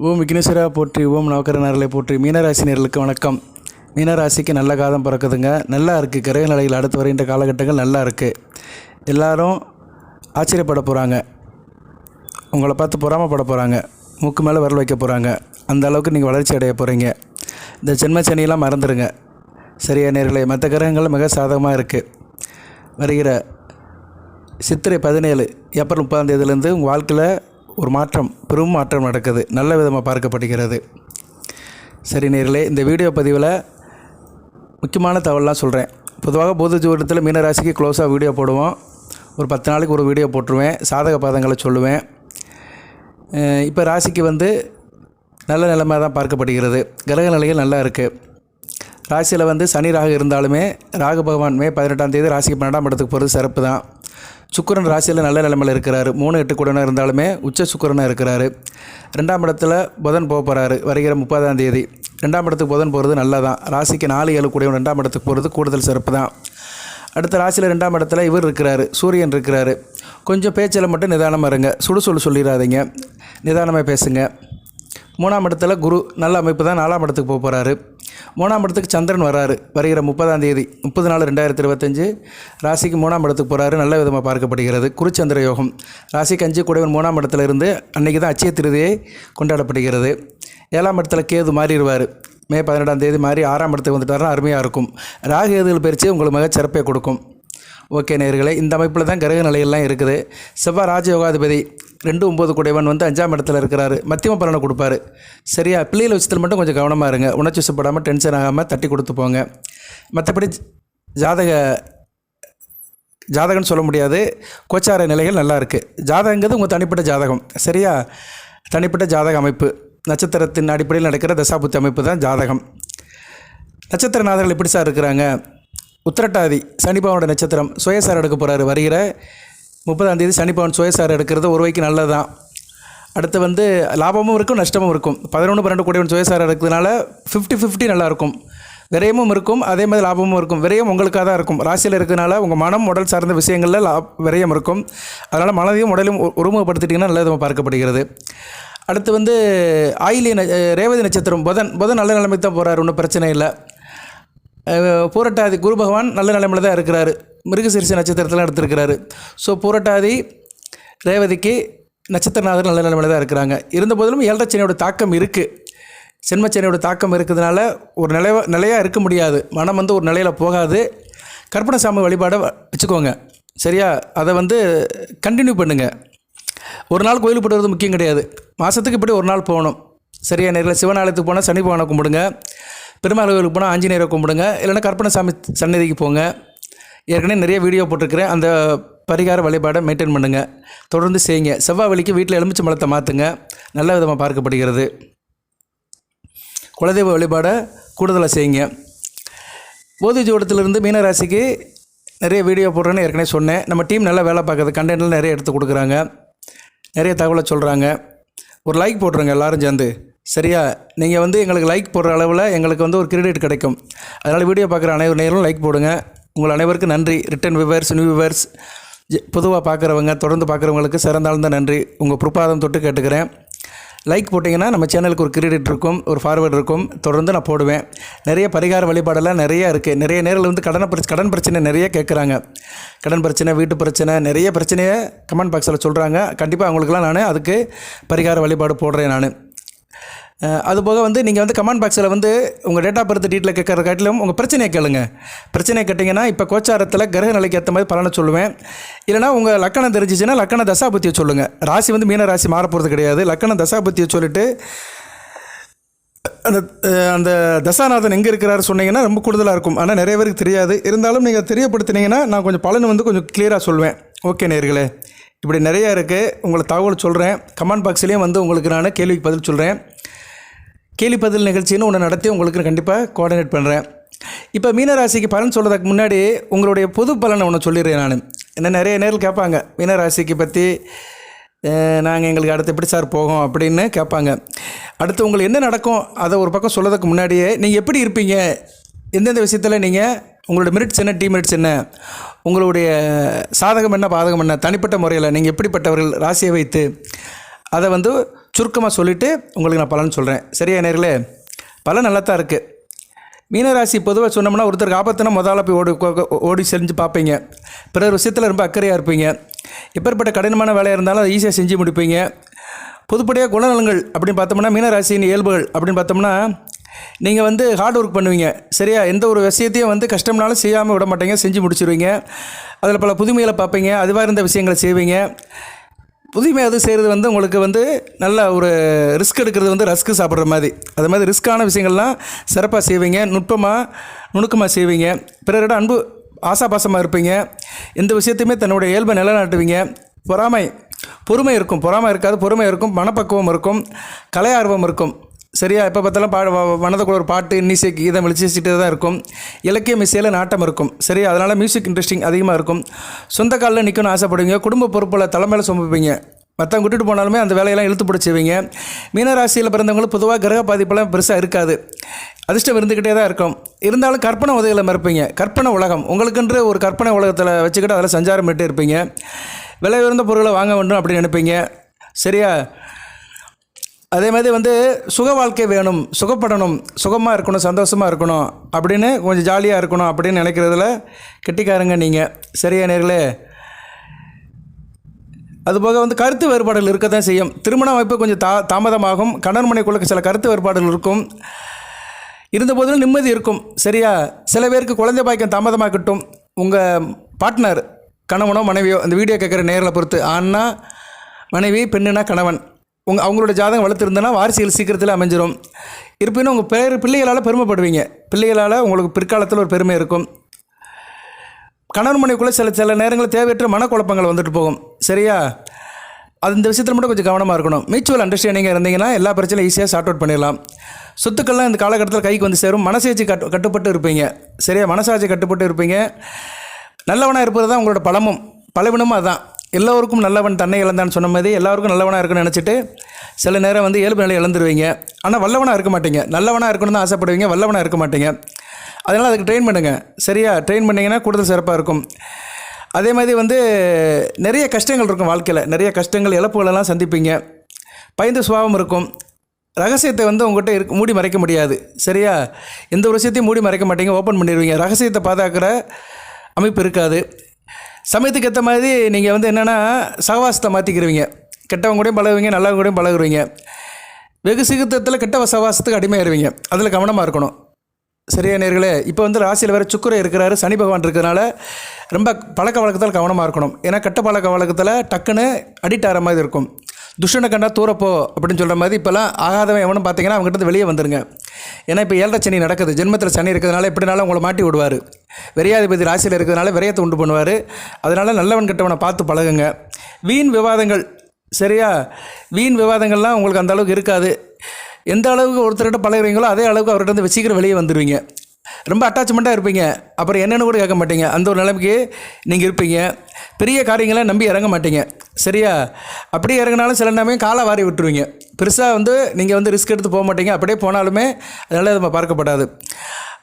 ஓம் விக்னேஸ்வரா போற்றி, ஓம் நவக்கரனர்களை போற்றி. மீனராசி நேர்களுக்கு வணக்கம். மீனராசிக்கு நல்ல காலம் பிறக்குதுங்க. நல்லா இருக்குது. கிரக நிலையில் அடுத்து வருகின்ற காலகட்டங்கள் நல்லா இருக்குது. எல்லோரும் ஆச்சரியப்பட போகிறாங்க. உங்களை பார்த்து பொறாமப்பட போகிறாங்க. மூக்கு மேலே விரல் வைக்க போகிறாங்க. அந்த அளவுக்கு நீங்கள் வளர்ச்சி அடைய போகிறீங்க. இந்த ஜென்ம சனியெல்லாம் மறந்துடுங்க. சரியா நேர்களே? மற்ற கிரகங்கள் மிக சாதகமாக இருக்குது. வருகிற சித்திரை 17 ஏப்ரல் 30 உங்கள் வாழ்க்கையில் ஒரு மாற்றம், பெரும் மாற்றம் நடக்குது. நல்ல விதமாக பார்க்கப்படுகிறது. சரி நேர்களே, இந்த வீடியோ பதிவில் முக்கியமான தகவலாம் சொல்கிறேன். பொதுவாக பொது ஜோதிடத்தில் மீனராசிக்கு க்ளோஸாக வீடியோ போடுவோம். ஒரு 10 நாளைக்கு ஒரு வீடியோ போட்டுருவேன். சாதக பாதங்களை சொல்லுவேன். இப்போ ராசிக்கு நல்ல நிலைமை தான் பார்க்கப்படுகிறது. கிரக நிலைகள் நல்லா இருக்குது. ராசியில் சனி ராகு இருந்தாலுமே ராகு பகவான் மே 18 ராசிக்கு 12ஆம் இடத்துக்கு போகிறது சிறப்பு தான். சுக்கிரன் ராசியில் நல்ல நிலைமையில் இருக்கிறாரு. 3-8 கூடனாக இருந்தாலுமே உச்ச சுக்கிரனாக இருக்கிறாரு. 2ஆம் இடத்துல புதன் போக போகிறாரு வருகிற 30ஆம் 2ஆம் இடத்துக்கு புதன் போகிறது நல்லதான். ராசிக்கு 4-7 கூடிய 2ஆம் இடத்துக்கு போகிறது கூடுதல் சிறப்பு தான். அடுத்த ராசியில் 2ஆம் இடத்துல இவர் இருக்கிறாரு, சூரியன் இருக்கிறாரு. கொஞ்சம் பேச்சில் மட்டும் நிதானமாக இருங்க. சொல்லிடாதீங்க, நிதானமாக பேசுங்க. 3ஆம் இடத்துல குரு நல்ல அமைப்பு தான். 4ஆம் இடத்துக்கு போக போகிறாரு. 3ஆம் இடத்துக்கு சந்திரன் வராரு வருகிற 30/4/2025 ராசிக்கு 3ஆம் இடத்துக்கு போகிறாரு. நல்ல விதமாக பார்க்கப்படுகிறது. குருச்சந்திர யோகம். ராசிக்கு 5 கூடவன் 3ஆம் இடத்துல இருந்து அன்றைக்கி தான் அட்சய திருதியை கொண்டாடப்படுகிறது. 7ஆம் இடத்துல கேது மாறிடுவார். மே 18 மாறி 6ஆம் இடத்துக்கு வந்துட்டாருன்னா அருமையாக இருக்கும். ராகு கேதுகள் பயிற்சி உங்களுக்கு மிக சிறப்பை கொடுக்கும். ஓகே நேயர்களே, இந்த அமைப்பில் தான் கிரக நிலையெல்லாம் இருக்குது. செவ்வாய் ராஜயோகாதிபதி 2-9 கூடையவன் 5ஆம் இடத்துல இருக்கிறாரு. மத்தியம பலனை கொடுப்பாரு. சரியா? பிள்ளைகள் விஷயத்தில் மட்டும் கொஞ்சம் கவனமாக இருங்க. உணர்ச்சி வசப்படாமல், டென்ஷன் ஆகாமல் தட்டி கொடுத்து போங்க. மற்றபடி ஜாதகம்னு சொல்ல முடியாது. கோச்சார நிலைகள் நல்லா இருக்குது. ஜாதகங்கிறது உங்கள் தனிப்பட்ட ஜாதகம். சரியா? தனிப்பட்ட ஜாதக அமைப்பு, நட்சத்திரத்தின் அடிப்படையில் நடக்கிற தசாபுத்தி அமைப்பு தான் ஜாதகம். நட்சத்திரநாதர்கள் எப்படி சார் இருக்கிறாங்க? உத்திரட்டாதி சனிபவனோட நட்சத்திரம் சுயசார் எடுக்க போகிறாரு. வருகிற 30ஆம் சனிபவன் சுயசார் எடுக்கிறது ஒரு வகைக்கு நல்லது தான். அடுத்து லாபமும் இருக்கும், நஷ்டமும் இருக்கும். 11-12 கூடியவன் சுயசார் எடுக்கிறதுனால 50-50 நல்லாயிருக்கும். விரயமும் இருக்கும், அதே மாதிரி லாபமும் இருக்கும். விரயம் உங்களுக்காக தான் இருக்கும். ராசியில் இருக்கிறதுனால உங்கள் மனம் உடல் சார்ந்த விஷயங்களில் விரயம் இருக்கும். அதனால் மனதையும் உடலையும் ஒருமுகப்படுத்திட்டிங்கன்னா நல்ல விதமாக பார்க்கப்படுகிறது. அடுத்து ஆயிலிய ரேவதி நட்சத்திரம் புதன் நல்ல நிலைமை தான் போகிறார். ஒன்றும் பிரச்சனை இல்லை. பூரட்டாதி குரு பகவான் நல்ல நிலைமையில் தான் இருக்கிறாரு. மிருகசீரிஷ நட்சத்திரத்தில் எடுத்திருக்கிறாரு. ஸோ பூரட்டாதி ரேவதிக்கு நட்சத்திரநாதர் நல்ல நிலைமையில் தான் இருக்கிறாங்க. இருந்தபோதிலும் 7 சனியோட தாக்கம் இருக்குது. சென்மச்சனியோட தாக்கம் இருக்கிறதுனால ஒரு நிலையாக இருக்க முடியாது. மனம் ஒரு நிலையில் போகாது. கற்பனை சாமி வழிபாடை வச்சுக்கோங்க. சரியா? அதை கண்டினியூ பண்ணுங்கள். ஒரு நாள் கோயிலுக்கு போய்ட்டு வரது முக்கியம் கிடையாது. மாதத்துக்கு இப்படி ஒரு நாள் போகணும். சரியா? நேரில் சிவன் ஆலயத்துக்கு போனால் சனி பகவானை கும்பிடுங்க. பெருமாள் கோயிலுக்கு போனால் ஆஞ்சநேயரை கும்பிடுங்க. இல்லைன்னா கற்பனை சாமி சன்னதிக்கு போங்க. ஏற்கனவே நிறைய வீடியோ போட்டிருக்கிறேன். அந்த பரிகார வழிபாடை மெயின்டைன் பண்ணுங்கள். தொடர்ந்து செய்யுங்க. செவ்வாய் வெள்ளிக்கு வீட்டில் எலுமிச்சை மலத்தை மாற்றுங்க. நல்ல விதமாக பார்க்கப்படுகிறது. குலதெய்வ வழிபாடை கூடுதலாக செய்யுங்க. போதி ஜோடத்திலிருந்து மீனராசிக்கு நிறைய வீடியோ போடுறேன்னு ஏற்கனவே சொன்னேன். நம்ம டீம் நல்லா வேலை பார்க்குறது. கண்டென்ட்லாம் நிறைய எடுத்து கொடுக்குறாங்க. நிறைய தகவலை சொல்கிறாங்க. ஒரு லைக் போட்டுருங்க எல்லோரும் சேர்ந்து. சரியா? நீங்கள் எங்களுக்கு லைக் போடுற அளவில் எங்களுக்கு ஒரு கிரெடிட் கிடைக்கும். அதனால் வீடியோ பார்க்குற அனைவரும் லைக் போடுங்க. உங்கள் அனைவருக்கும் நன்றி. ரிட்டன் வியூவர்ஸ், நியூ வியூவர்ஸ், பொதுவாக பார்க்குறவங்க, தொடர்ந்து பார்க்குறவங்களுக்கு சிறந்தாலும் தான் நன்றி. உங்கள் புற்பாதம் தொட்டு கேட்டுக்கிறேன். லைக் போட்டிங்கன்னா நம்ம சேனலுக்கு ஒரு கிரெடிட் இருக்கும், ஒரு ஃபார்வேர்டு இருக்கும். தொடர்ந்து நான் போடுவேன். நிறைய பரிகார வழிபாடெல்லாம் நிறையா இருக்குது. நிறைய நேரில் கடன் பிரச்சனை நிறைய கேட்குறாங்க. கடன் பிரச்சனை, வீட்டு பிரச்சனை, நிறைய பிரச்சனையை கமெண்ட் பாக்ஸில் சொல்கிறாங்க. கண்டிப்பாக அவங்களுக்குலாம் நான் அதுக்கு பரிகார வழிபாடு போடுறேன். நான் அதுபோக நீங்கள் கமெண்ட் பாக்ஸில் உங்கள் டேட் ஆஃப் பர்த் டீட்டெயில் கேட்குற காட்டிலும் உங்கள் பிரச்சனையை கேளுங்க. பிரச்சனையை கேட்டிங்கன்னா இப்போ கோச்சாரத்தில் கிரக நிலைக்கு ஏற்ற மாதிரி பலனை சொல்லுவேன். இல்லைனா உங்கள் லக்கணம் தெரிஞ்சிச்சுன்னா லக்கண தசாபுத்தியை சொல்லுங்கள். ராசி மீன ராசி மாறப்போகிறது கிடையாது. லக்கண தசாபுத்தியை சொல்லிவிட்டு அந்த தசாநாதன் எங்கே இருக்கிறாரு சொன்னீங்கன்னா ரொம்ப கூடுதலாக இருக்கும். ஆனால் நிறைய பேருக்கு தெரியாது. இருந்தாலும் நீங்கள் தெரியப்படுத்தினீங்கன்னா நான் கொஞ்சம் பலன் கொஞ்சம் கிளியராக சொல்லுவேன். ஓகே நேயர்களே, இப்படி நிறையா இருக்குது. உங்களை தகவல் சொல்கிறேன். கமெண்ட் பாக்ஸ்லேயும் உங்களுக்கு நான் கேள்விக்கு பதில் சொல்கிறேன். கேள்வி பதில் நிகழ்ச்சின்னு ஒன்று நடத்தி உங்களுக்கு கண்டிப்பாக கோஆர்டினேட் பண்ணுறேன். இப்போ மீனராசிக்கு பலன் சொல்கிறதுக்கு முன்னாடி உங்களுடைய பொது பலனை ஒன்று சொல்லிடுறேன். நான் என்ன நிறைய நேரில் கேட்பாங்க, மீனராசிக்கு பற்றி நாங்கள் எங்களுக்கு அடுத்து எப்படி சார் போகும் அப்படின்னு கேட்பாங்க. அடுத்து உங்களுக்கு என்ன நடக்கும் அதை ஒரு பக்கம் சொல்கிறதுக்கு முன்னாடியே நீங்கள் எப்படி இருப்பீங்க, எந்தெந்த விஷயத்தில் நீங்கள் உங்களோட மெரிட்ஸ் என்ன, டிமெரிட்ஸ் என்ன, உங்களுடைய சாதகம் என்ன, பாதகம் என்ன, தனிப்பட்ட முறையில் நீங்கள் எப்படிப்பட்டவர்கள் ராசியை வைத்து அதை சுருக்கமாக சொல்லிவிட்டு உங்களுக்கு நான் பலன் சொல்கிறேன். சரியா நேர்களே? பலன் நல்லா தான் இருக்குது. மீனராசி பொதுவாக சொன்னோம்னா ஒருத்தருக்கு ஆபத்துனா முதல்ல போய் ஓடி செஞ்சு பார்ப்பீங்க. பிறர் விஷயத்தில் ரொம்ப அக்கறையாக இருப்பீங்க. எப்பேற்பட்ட கடினமான வேலையாக இருந்தாலும் அதை ஈஸியாக செஞ்சு முடிப்பீங்க. பொதுப்படியாக குணநலங்கள் அப்படின்னு பார்த்தோம்னா மீனராசியின் இயல்புகள் அப்படின்னு பார்த்தோம்னா நீங்கள் வந்து ஹார்ட் ஒர்க் பண்ணுவீங்க. சரியா? எந்த ஒரு விஷயத்தையும் வந்து கஷ்டம்னாலும் செய்யாமல் விட மாட்டீங்க, செஞ்சு முடிச்சிருவீங்க. அதில் பல புதுமைகளை பார்ப்பீங்க, அதுவாக இருந்த விஷயங்களை செய்வீங்க. புதுமை அது செய்கிறது வந்து உங்களுக்கு வந்து நல்ல ஒரு ரிஸ்க் எடுக்கிறது வந்து ரஸ்க்கு சாப்பிட்ற மாதிரி, அது மாதிரி ரிஸ்க்கான விஷயங்கள்லாம் சிறப்பாக செய்வீங்க. நுணுக்கமாக செய்வீங்க. பிறரிடம் அன்பு ஆசாபாசமாக இருப்பீங்க. எந்த விஷயத்தையுமே தன்னுடைய இயல்பை நிலைநாட்டுவீங்க. பொறுமை இருக்கும். பொறாமை இருக்காது, பொறுமை இருக்கும். மனப்பக்குவம் இருக்கும். கலை ஆர்வம் இருக்கும். சரியா? எப்போ பார்த்தாலும் மனதுக்குள்ள ஒரு பாட்டு இன்னிசை கீதம் வெளிச்சிட்டு தான் இருக்கும். இலக்கியம் இசையில் நாட்டம் இருக்கும். சரியா? அதனால் மியூசிக் இன்ட்ரெஸ்டிங் அதிகமாக இருக்கும். சொந்த காலில் நிற்கணும்னு ஆசைப்படுவீங்க. குடும்ப பொறுப்பில் தலைமையில் சுமப்பீங்க. மற்றவங்க விட்டுட்டு போனாலுமே அந்த வேலையெல்லாம் இழுத்து பிடிச்சிவீங்க. மீனராசியில் பிறந்தவங்களுக்கு பொதுவாக கிரக பாதிப்பெல்லாம் பெருசாக இருக்காது. அதிர்ஷ்டம் இருந்துக்கிட்டே தான் இருக்கும். இருந்தாலும் கற்பனை உதவிகளை மறுப்பீங்க. கற்பனை உலகம் உங்களுக்குன்ற ஒரு கற்பனை உலகத்தில் வச்சுக்கிட்டு அதில் சஞ்சாரம் பண்ணிட்டு இருப்பீங்க. விலை உயர்ந்த பொருளை வாங்க வேண்டும் அப்படின்னு நினைப்பீங்க. சரியா? அதே மாதிரி வந்து சுக வாழ்க்கை வேணும், சுகப்படணும், சுகமாக இருக்கணும், சந்தோஷமாக இருக்கணும் அப்படின்னு கொஞ்சம் ஜாலியாக இருக்கணும் அப்படின்னு நினைக்கிறதுல கெட்டிக்காரங்க நீங்கள். சரியா நேர்களே? அதுபோக வந்து கருத்து வேறுபாடுகள் இருக்க தான் செய்யும். திருமண வாய்ப்பு கொஞ்சம் தாமதமாகும். கணவன் மனைவிக்குள்ள சில கருத்து வேறுபாடுகள் இருக்கும். இருந்தபோதிலும் நிம்மதி இருக்கும். சரியா? சில பேருக்கு குழந்தை பாய்க்கம் தாமதமாகட்டும். உங்கள் பார்ட்னர் கணவனோ மனைவியோ அந்த வீடியோ கேட்குற நேரில் பொறுத்து, ஆண்னா மனைவி, பெண்ணுனா கணவன், அவங்களோட ஜாதகம் வளர்த்துருந்தனா வாரிசுகள் சீக்கிரத்தில் அமைஞ்சிடும். இருப்பினும் உங்கள் பிள்ளைகளால் பெருமைப்படுவீங்க. பிள்ளைகளால் உங்களுக்கு பிற்காலத்தில் ஒரு பெருமை இருக்கும். கணவன் மனைவிக்குள்ளே சில நேரங்களில் தேவையற்ற மனக்குழப்பங்கள் வந்துட்டு போகும். சரியா? அது இந்த விஷயத்தில் மட்டும் கொஞ்சம் கவனமாக இருக்கணும். மியூச்சுவல் அண்டர்ஸ்டாண்டிங்காக இருந்தீங்கன்னா எல்லா பிரச்சனையும் ஈஸியாக சார்ட் அவுட் பண்ணிடலாம். சொத்துக்கள்லாம் இந்த காலகட்டத்தில் கைக்கு வந்து சேரும். மனசாட்சி கட்டுப்பட்டு இருப்பீங்க. சரியா? மனசாட்சி கட்டுப்பட்டு இருப்பீங்க. நல்லவனாக இருப்பது தான் உங்களோட பலவீனமும் அதுதான். எல்லோருக்கும் நல்லவன் தன்னை இழந்தான்னு சொன்ன மாதிரி எல்லாருக்கும் நல்லவனாக இருக்குன்னு நினச்சிட்டு சில நேரம் வந்து இயல்பு நிலை இழந்துருவீங்க. ஆனால் வல்லவனாக இருக்க மாட்டீங்க. நல்லவனாக இருக்கணும்னு தான் ஆசைப்படுவீங்க, வல்லவனாக இருக்க மாட்டீங்க. அதனால் அதுக்கு ட்ரெயின் பண்ணுங்கள். சரியா? ட்ரெயின் பண்ணிங்கன்னா கூடுதல் சிறப்பாக இருக்கும். அதே மாதிரி வந்து நிறைய கஷ்டங்கள் இருக்கும் வாழ்க்கையில். நிறைய கஷ்டங்கள் இழப்புகளெல்லாம் சந்திப்பீங்க. பயந்த சுபாவம் இருக்கும். ரகசியத்தை வந்து உங்கள்கிட்ட மூடி மறைக்க முடியாது. சரியா? எந்த ஒரு விஷயத்தையும் மூடி மறைக்க மாட்டீங்க, ஓப்பன் பண்ணிடுவீங்க. ரகசியத்தை பாதுகாக்கிற அமைப்பு இருக்காது. சமயத்துக்கு ஏற்ற மாதிரி நீங்கள் வந்து என்னென்னா சகவாசத்தை மாற்றிக்கிடுவீங்க. கெட்டவங்க கூடயும் பழகுவீங்க, நல்லவங்க கூடயும் பழகுவீங்க. வெகு சீக்கிரத்தில் கெட்ட சகவாசத்துக்கு அடிமையாயிருவீங்க. அதில் கவனமாக இருக்கணும். சரியா நேர்களே? இப்போ வந்து ராசியில் வேறு சுக்கிரன் இருக்கிறாரு, சனி பகவான் இருக்கிறதுனால ரொம்ப பழக்க வழக்கத்தில் கவனமாக இருக்கணும். ஏன்னா கெட்ட பழக்க வழக்கத்தில் டக்குன்னு அடிக்ட் ஆகிற மாதிரி இருக்கும். துஷ்டனை கண்டா தூரப்போ அப்படின்னு சொல்கிற மாதிரி இப்போல்லாம் ஆகாதவன் எவனும் பார்த்தீங்கன்னா அவங்ககிட்ட வெளியே வந்துருங்க. ஏன்னா இப்போ 7 சனி நடக்குது. ஜென்மத்தில் சனி இருக்கிறதுனால எப்படினாலும் உங்களை மாட்டி விடுவார். விரையாதிபதி ராசியில் இருக்கிறதுனால விரயத்தை உண்டு பண்ணுவார். அதனால் நல்லவன் கெட்டவனை பார்த்து பழகுங்க. வீண் விவாதங்கள், சரியா? வீண் விவாதங்கள்லாம் உங்களுக்கு அந்த அளவுக்கு இருக்காது. எந்த அளவுக்கு ஒருத்தர்கிட்ட பழகுறீங்களோ அதே அளவுக்கு அவர்கிட்ட வந்து சீக்கிரம் வெளியே வந்துடுவீங்க. ரொம்ப அட்டாச்மெண்ட்டாக இருப்பீங்க. அப்புறம் என்னென்னு கூட கேட்க மாட்டீங்க. அந்த ஒரு நிலைமைக்கு நீங்கள் இருப்பீங்க. பெரிய காரியங்களை நம்பி இறங்க மாட்டீங்க. சரியா? அப்படியே இறங்கினாலும் சில நேரம் காலை வாரி விட்டுருவீங்க. பெருசாக வந்து நீங்கள் வந்து ரிஸ்க் எடுத்து போக மாட்டீங்க. அப்படியே போனாலுமே அதனால் நம்ம பார்க்கப்படாது.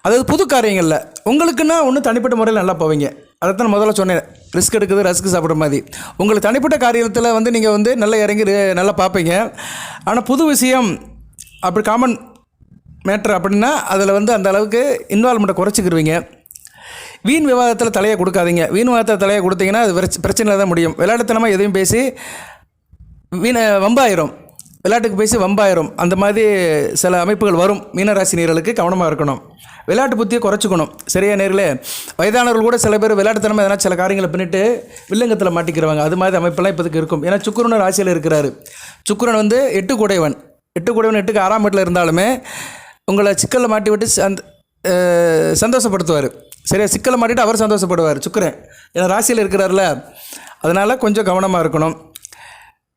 அதாவது புது காரியங்களில் உங்களுக்குன்னா ஒன்று தனிப்பட்ட முறையில் நல்லா போவீங்க. அதைத்தான் முதல்ல சொன்னேன், ரிஸ்க் எடுக்குது ரஸ்க்கு சாப்பிட்ற மாதிரி. உங்களுக்கு தனிப்பட்ட காரியத்தில் வந்து நீங்கள் வந்து நல்லா இறங்கி நல்லா பார்ப்பீங்க. ஆனால் புது விஷயம் அப்படி காமன் மேட்ரு அப்படின்னா அதில் வந்து அந்த அளவுக்கு இன்வால்மெண்ட்டை குறைச்சிக்கிடுவீங்க. வீண் விவாதத்தில் தலையை கொடுக்காதீங்க. வீண் விவாதத்தில் தலையை கொடுத்தீங்கன்னா அது பிரச்சனையில் தான் முடியும். விளையாட்டுத்தனமாக எதையும் பேசி வம்பாயிரும். விளையாட்டுக்கு பேசி வம்பாயிரும். அந்த மாதிரி சில அமைப்புகள் வரும். மீனராசி நேயர்களுக்கு கவனமாக இருக்கணும். விளையாட்டு புத்தியை குறைச்சிக்கணும். சரியா நேர்களே? வயதானவர்கள் கூட சில பேர் விளையாட்டுத்தனமாக எதனா சில காரியங்களை பண்ணிட்டு வில்லங்கத்தில் மாட்டிக்கிறவாங்க. அது மாதிரி அமைப்பெல்லாம் இப்போதுக்கு இருக்கும். ஏன்னா சுக்கிரன் ராசியில் இருக்கிறாரு. சுக்கிரன் வந்து 8 கூடையவன். 8க்கு 6ஆம் வீட்டில் இருந்தாலுமே உங்களை சிக்கலில் மாட்டி விட்டு சந்தோஷப்படுத்துவார். சரியா? சிக்கலை மாட்டிட்டு அவர் சந்தோஷப்படுவார் சுக்கிரன். ஏன்னா ராசியில் இருக்கிறார்ல, அதனால் கொஞ்சம் கவனமாக இருக்கணும்.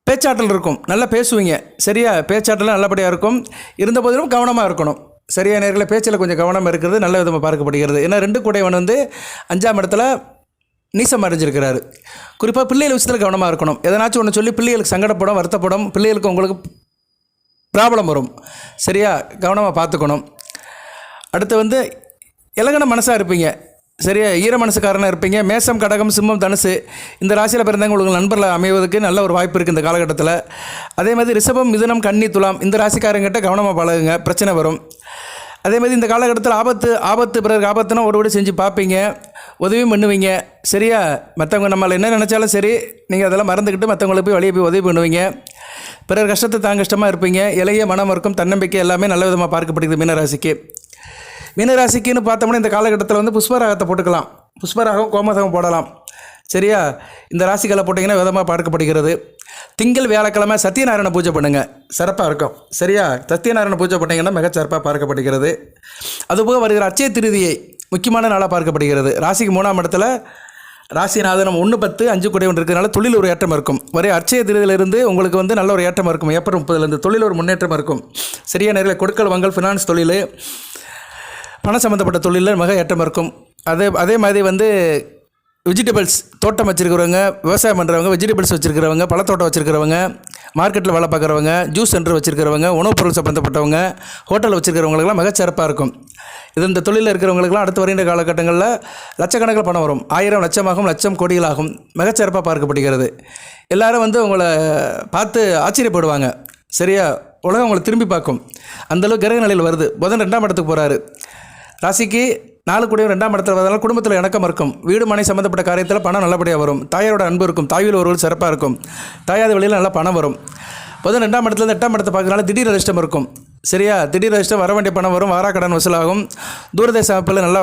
பேச்சாற்றல் இருக்கும், நல்லா பேசுவீங்க. சரியா? பேச்சாற்றலாம் நல்லபடியாக இருக்கும். இருந்த போதிலும் கவனமாக இருக்கணும். சரியா நேர்களை? பேச்சில் கொஞ்சம் கவனமாக இருக்கிறது நல்ல விதமாக பார்க்கப்படுகிறது. ஏன்னா 2 கூடையவன் வந்து 5ஆம் இடத்துல நீசம் அடைஞ்சிருக்கிறாரு. குறிப்பாக பிள்ளைகள் விஷயத்தில் கவனமாக இருக்கணும். எதனாச்சும் ஒன்று சொல்லி பிள்ளைகளுக்கு சங்கடப்படும், வருத்தப்படும், பிள்ளைகளுக்கு உங்களுக்கு ப்ராப்ளம் வரும். சரியா? கவனமாக பார்த்துக்கணும். அடுத்து வந்து இலகன மனசாக இருப்பீங்க. சரியா ஈர மனசுக்காரனாக இருப்பீங்க. மேசம், கடகம், சிம்மம், தனுசு இந்த ராசியில் பிறந்தவங்க உங்களுக்கு நண்பர்கள் அமைவதற்கு நல்ல ஒரு வாய்ப்பு இருக்குது இந்த காலகட்டத்தில். அதே மாதிரி ரிஷபம், மிதுனம், கன்னி, துலாம் இந்த ராசிக்காரங்கிட்ட கவனமாக பழகுங்க, பிரச்சனை வரும். அதே மாதிரி இந்த காலகட்டத்தில் ஆபத்து பிறகு ஆபத்துனா ஒரு செஞ்சு பார்ப்பீங்க, உதவியும் பண்ணுவீங்க. சரியா மற்றவங்க நம்மளை என்ன நினச்சாலும் சரி நீங்கள் அதெல்லாம் மறந்துக்கிட்டு மற்றவங்களுக்கு போய் வெளியே போய் உதவி பண்ணுவீங்க. பிறர் கஷ்டத்தை தான் கஷ்டமாக இருப்பீங்க. இளைய மனம் இருக்கும், தன்னம்பிக்கை எல்லாமே நல்ல விதமாக பார்க்கப்படுகிறது மீனராசிக்கு. மீனராசிக்குன்னு பார்த்தோம்னா இந்த காலகட்டத்தில் வந்து புஷ்பராகத்தை போட்டுக்கலாம். புஷ்பராகம், கோமதகம் போடலாம். சரியா இந்த ராசிகளை போட்டிங்கன்னா விதமாக பார்க்கப்படுகிறது. திங்கள், வியாழக்கிழமை சத்யநாராயண பூஜை பண்ணுங்கள், சிறப்பாக இருக்கும். சரியா சத்யநாராயண பூஜை பண்ணிங்கன்னா மிகச்சிறப்பாக பார்க்கப்படுகிறது. அதுபோக வருகிற அட்சய திருதியை முக்கியமான நாளாக பார்க்கப்படுகிறது. ராசிக்கு 3ஆம் இடத்துல ராசிநாதனம் 1-10 5 குடைவன் இருக்கிறதுனால தொழில் ஒரு ஏற்றம் இருக்கும். வரை அட்சய திருதியிலிருந்து உங்களுக்கு வந்து நல்ல ஒரு ஏற்றம் இருக்கும். ஏப்ரல் 30 தொழில் ஒரு முன்னேற்றம் இருக்கும். சரியா நேரில் கொடுக்கல் வாங்கல், ஃபினான்ஸ் தொழில், பணம் சம்மந்தப்பட்ட தொழிலில் மிக ஏற்றம் இருக்கும். அதே மாதிரி வந்து வெஜிடபிள்ஸ் தோட்டம் வச்சுருக்கிறவங்க, விவசாயம் பண்ணுறவங்க, வெஜிடபிள்ஸ் வச்சுருக்கிறவங்க, பழத்தோட்டம் வச்சுருக்கிறவங்க, மார்க்கெட்டில் வேலை பார்க்குறவங்க, ஜூஸ் சென்டர் வச்சுருக்கிறவங்க, உணவுப் பொருள் சம்மந்தப்பட்டவங்க, ஹோட்டல் வச்சுருக்கிறவங்களுக்குலாம் மிகச்சிறப்பாக இருக்கும். இந்த தொழிலில் இருக்கிறவங்களுக்குலாம் அடுத்து வருகின்ற காலகட்டங்களில் லட்சக்கணக்கில் பணம் வரும். 1000 லட்சமாகும், லட்சம் கோடிகளாகும். மிகச்சிறப்பாக பார்க்கப்படுகிறது. எல்லோரும் வந்து உங்களை பார்த்து ஆச்சரியப்படுவாங்க. சரியா உலகம் உங்களை திரும்பி பார்க்கும். அந்தளவு கிரக நிலையில் வருது. புதன் 2ஆம் இடத்துக்கு போகிறாரு. ராசிக்கு 4 கூடிய 2ஆம் இடத்துல வரதால் குடும்பத்தில் இணக்கம் இருக்கும். வீடு மனை சம்மந்தப்பட்ட காரியத்தில் பணம் நல்லபடியாக வரும். தாயாரோட அன்பு இருக்கும். தாய்வில் ஒருவர் சிறப்பாக இருக்கும். தாயாத வழியில் நல்லா பணம் வரும். புதன் 2ஆம் இடத்துல 8ஆம் இடத்தை பார்க்கறதுனால திடீர் அதிர்ஷ்டம் இருக்கும். சரியா திடீர் அதிர்ஷ்டம், வர வேண்டிய பணம் வரும். வாராக்கடன் வசூலாகும். தூரதேச அமைப்பில் நல்லா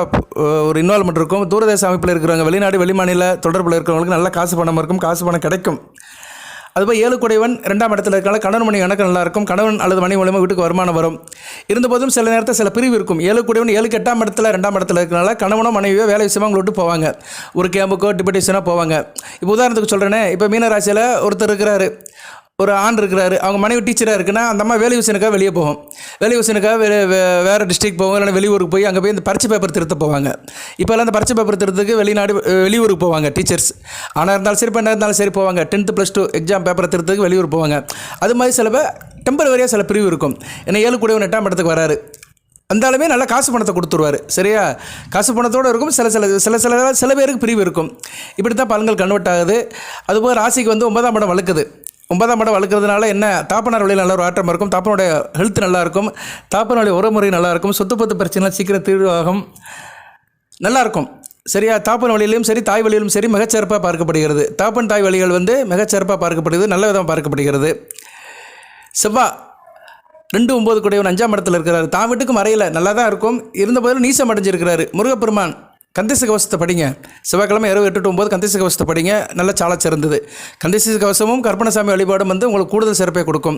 ஒரு இன்வால்மெண்ட் இருக்கும். தூரதேச அமைப்பில் இருக்கிறவங்க, வெளிநாடு வெளிமாநில தொடர்பில் இருக்கிறவங்களுக்கு நல்ல காசு பணம் இருக்கும். காசு பணம் கிடைக்கும். அதுபோல் 7 குடைவன் 2ஆம் இடத்துல இருக்கனால கணவன் மணி கணக்கு நல்லாயிருக்கும். கணவன் அல்லது மணி மூலமாக வீட்டுக்கு வருமானம் வரும். இருந்தபோதும் சில நேரத்தில் சில பிரிவு இருக்கும். 7 குடைவன் 7க்கு 8ஆம் இடத்துல 2ஆம் இடத்துல இருக்கனால கணவனோ மனைவியோ வேலை விஷயமாக உங்களை விட்டு போவாங்க. ஒரு கேம்புக்கோ டிபெட்டிஷனோ போவாங்க. இப்போ உதாரணத்துக்கு சொல்கிறேனே, இப்போ மீனராசியில் ஒருத்தர் இருக்கிறாரு, ஒரு ஆண் இருக்கிறாரு, அவங்க மனைவி டீச்சராக இருக்குன்னா அந்த அம்மா வேலை விஷயனுக்காக வெளியே போகும். வேலை விஷயனுக்காக வேறு டிஸ்ட்ரிக்ட் போவாங்க, இல்லைனா வெளியூருக்கு போய் அங்கே போய் இந்த பரிட்சை பேப்பர் திருத்த போவாங்க. இப்போல்லாம் அந்த பரிட்சை பேப்பர் திருத்தத்துக்கு வெளியூருக்கு போவாங்க டீச்சர்ஸ். ஆனால் இருந்தாலும் சரி, பெண்ணாக இருந்தாலும் சரி போவாங்க. 10th +2 எக்ஸாம் பேப்பரை திருத்தத்துக்கு வெளியூர் போவாங்க. அது மாதிரி சில பேர் டெம்பரவரியாக சில பிரிவு இருக்கும். ஏன்னா 7 கூடியவன் 8ஆம் இடத்துக்கு வராரு. அந்தாலுமே நல்லா காசு பணத்தை கொடுத்துருவார். சரியா காசு பணத்தோடு இருக்கும். சில பேருக்கு பிரிவு இருக்கும். இப்படி தான் பலன்கள் கன்வெர்ட் ஆகுது. அதுபோல் ராசிக்கு வந்து 9ஆம் இடம் வலுக்குது. 9ஆம் இடம் வளர்க்குறதுனால என்ன, தாப்பனார் வழியில் நல்ல ஒரு ஆட்டம் இருக்கும். தாப்பனுடைய ஹெல்த் நல்லாயிருக்கும். தாப்பனுடைய உறவுமுறை நல்லாயிருக்கும். சொத்து பத்து பிரச்சனைலாம் சீக்கிரம் தீர்வாகும். நல்லாயிருக்கும். சரியா தாப்பன் வழியிலும் சரி, தாய் வழியிலும் சரி மிகச்சிறப்பாக பார்க்கப்படுகிறது. தாப்பன் தாய் வழிகள் வந்து மிகச்சிறப்பாக பார்க்கப்படுகிறது. நல்ல விதமாக பார்க்கப்படுகிறது. செவ்வாய் 2-9 கூடியவன் 5ஆம் இடத்துல இருக்கிறாரு. தான் வீட்டுக்கு மறையில் நல்லா தான் இருக்கும். இருந்தபோதும் நீசம் அடைஞ்சிருக்கிறாரு. முருகப்பெருமான் கந்தச கவசத்தை படிங்க. செவ்வாய்க்கிழமை இரவு 8 to 9 கந்தச கவசத்தை படிங்க. நல்ல சால சிறந்தது. கந்தச கவசமும் கற்பனசாமி வழிபாடும் வந்து உங்களுக்கு கூடுதல் சிறப்பை கொடுக்கும்.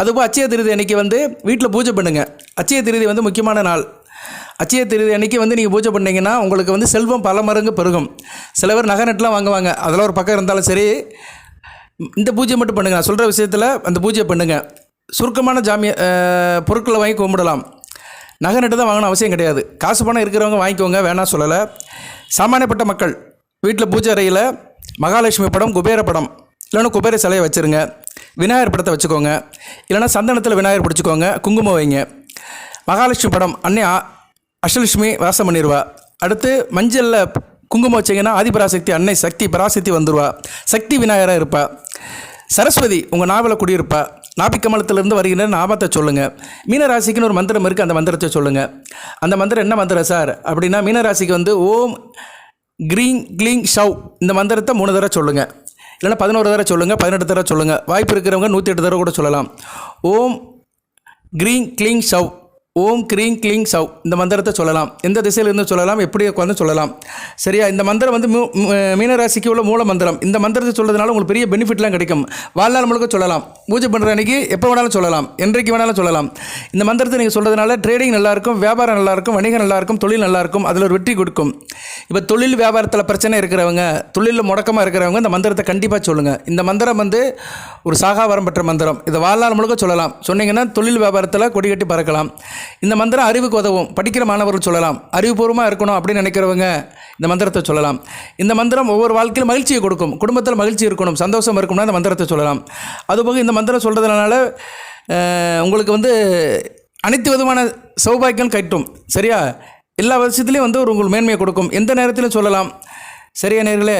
அதுபோல் அட்சய திருதி அன்றைக்கி வந்து வீட்டில் பூஜை பண்ணுங்கள். அட்சய திருதி வந்து முக்கியமான நாள். அட்சய திருதி அன்றைக்கி வந்து நீங்கள் பூஜை பண்ணிங்கன்னா உங்களுக்கு வந்து செல்வம் பல மடங்கு பெருகும். சில பேர் நகை நெட்லாம் வாங்குவாங்க. அதெல்லாம் ஒரு பக்கம் இருந்தாலும் சரி, இந்த பூஜை மட்டும் பண்ணுங்கள். நான் சொல்கிற விஷயத்தில் அந்த பூஜையை பண்ணுங்கள். சுருக்கமான பொருட்களை வாங்கி கும்பிடலாம். நகை நட்டு தான் வாங்கணும் அவசியம் கிடையாது. காசு பணம் இருக்கிறவங்க வாங்கிக்கோங்க, வேணாம் சொல்லலை. சாமானியப்பட்ட மக்கள் வீட்டில் பூஜை அறையில் மகாலட்சுமி படம், குபேர படம், இல்லைன்னா குபேர சிலையை வச்சுருங்க. விநாயகர் படத்தை வச்சுக்கோங்க. இல்லைனா சந்தனத்தில் விநாயகர் பிடிச்சிக்கோங்க. குங்குமம் வைங்க. மகாலட்சுமி படம் அன்னை அஷ்டலட்சுமி வாசம் பண்ணிடுவா. அடுத்து மஞ்சளில் குங்குமம் வச்சிங்கன்னா ஆதிபராசக்தி அன்னை சக்தி பராசக்தி வந்துடுவா. சக்தி விநாயகராக இருப்பா. சரஸ்வதி உங்கள் நாவலை குடியிருப்பா. நாபிக்கமலத்திலிருந்து வருகின்ற நாபத்தை சொல்லுங்கள். மீனராசிக்குன்னு ஒரு மந்திரம் இருக்குது. அந்த மந்திரத்தை சொல்லுங்கள். அந்த மந்திரம் என்ன மந்திரம் சார் அப்படின்னா, மீனராசிக்கு வந்து ஓம் க்ரீங் க்ளீங் ஷவ் இந்த மந்திரத்தை 3 தடவை சொல்லுங்கள். இல்லைனா 11 தடவை சொல்லுங்கள், 18 தடவை சொல்லுங்கள். வாய்ப்பு இருக்கிறவங்க 108 தடவை கூட சொல்லலாம். ஓம் க்ரீங் க்ளீங் ஷவ், ஓம் க்ரீங் க்ளீங் சவ் இந்த மந்திரத்தை சொல்லலாம். எந்த திசையிலிருந்து சொல்லலாம், எப்படி உட்காந்து சொல்லலாம். சரியா இந்த மந்திரம் வந்து மீனராசிக்கு உள்ள மூல மந்திரம். இந்த மந்திரத்தை சொல்கிறதுனால உங்களுக்கு பெரிய பெனிஃபிட்லாம் கிடைக்கும். வாழ்நாள் முழுக்க சொல்லலாம். பூஜை பண்ணுற அன்றைக்கி எப்போ வேணாலும் சொல்லலாம், என்றைக்கு வேணாலும் சொல்லலாம். இந்த மந்திரத்தை நீங்கள் சொல்கிறதுனால ட்ரேடிங் நல்லாயிருக்கும், வியாபாரம் நல்லாயிருக்கும், வணிகம் நல்லாயிருக்கும், தொழில் நல்லாயிருக்கும். அதில் ஒரு வெற்றி கொடுக்கும். இப்போ தொழில் வியாபாரத்தில் பிரச்சனை இருக்கிறவங்க, தொழிலில் முடக்கமாக இருக்கிறவங்க இந்த மந்திரத்தை கண்டிப்பாக சொல்லுங்கள். இந்த மந்திரம் வந்து ஒரு சாகாவரம் பெற்ற மந்திரம். இதை வாழ்நாள் முழுக்க சொல்லலாம். சொன்னீங்கன்னா தொழில் வியாபாரத்தில் கொடி கட்டி பறக்கலாம். இந்த மந்திரம் அறிவுக்கு உதவும். படிக்கிற மாணவர்கள் சொல்லலாம். அறிவுபூர்வமாக இருக்கணும் அப்படின்னு நினைக்கிறவங்க இந்த மந்திரத்தை சொல்லலாம். இந்த மந்திரம் ஒவ்வொரு வாழ்க்கையில் மகிழ்ச்சியை கொடுக்கும். குடும்பத்தில் மகிழ்ச்சி இருக்கணும், சந்தோஷம் இருக்கணும்னா இந்த மந்திரத்தை சொல்லலாம். அதுபோக இந்த மந்திரம் சொல்கிறதுனால உங்களுக்கு வந்து அனைத்து விதமான சௌபாக்கியம் கட்டும். சரியா எல்லா விஷயத்துலையும் வந்து ஒரு உங்களுக்கு மேன்மையை கொடுக்கும். எந்த நேரத்திலும் சொல்லலாம். சரியா நேர்களே,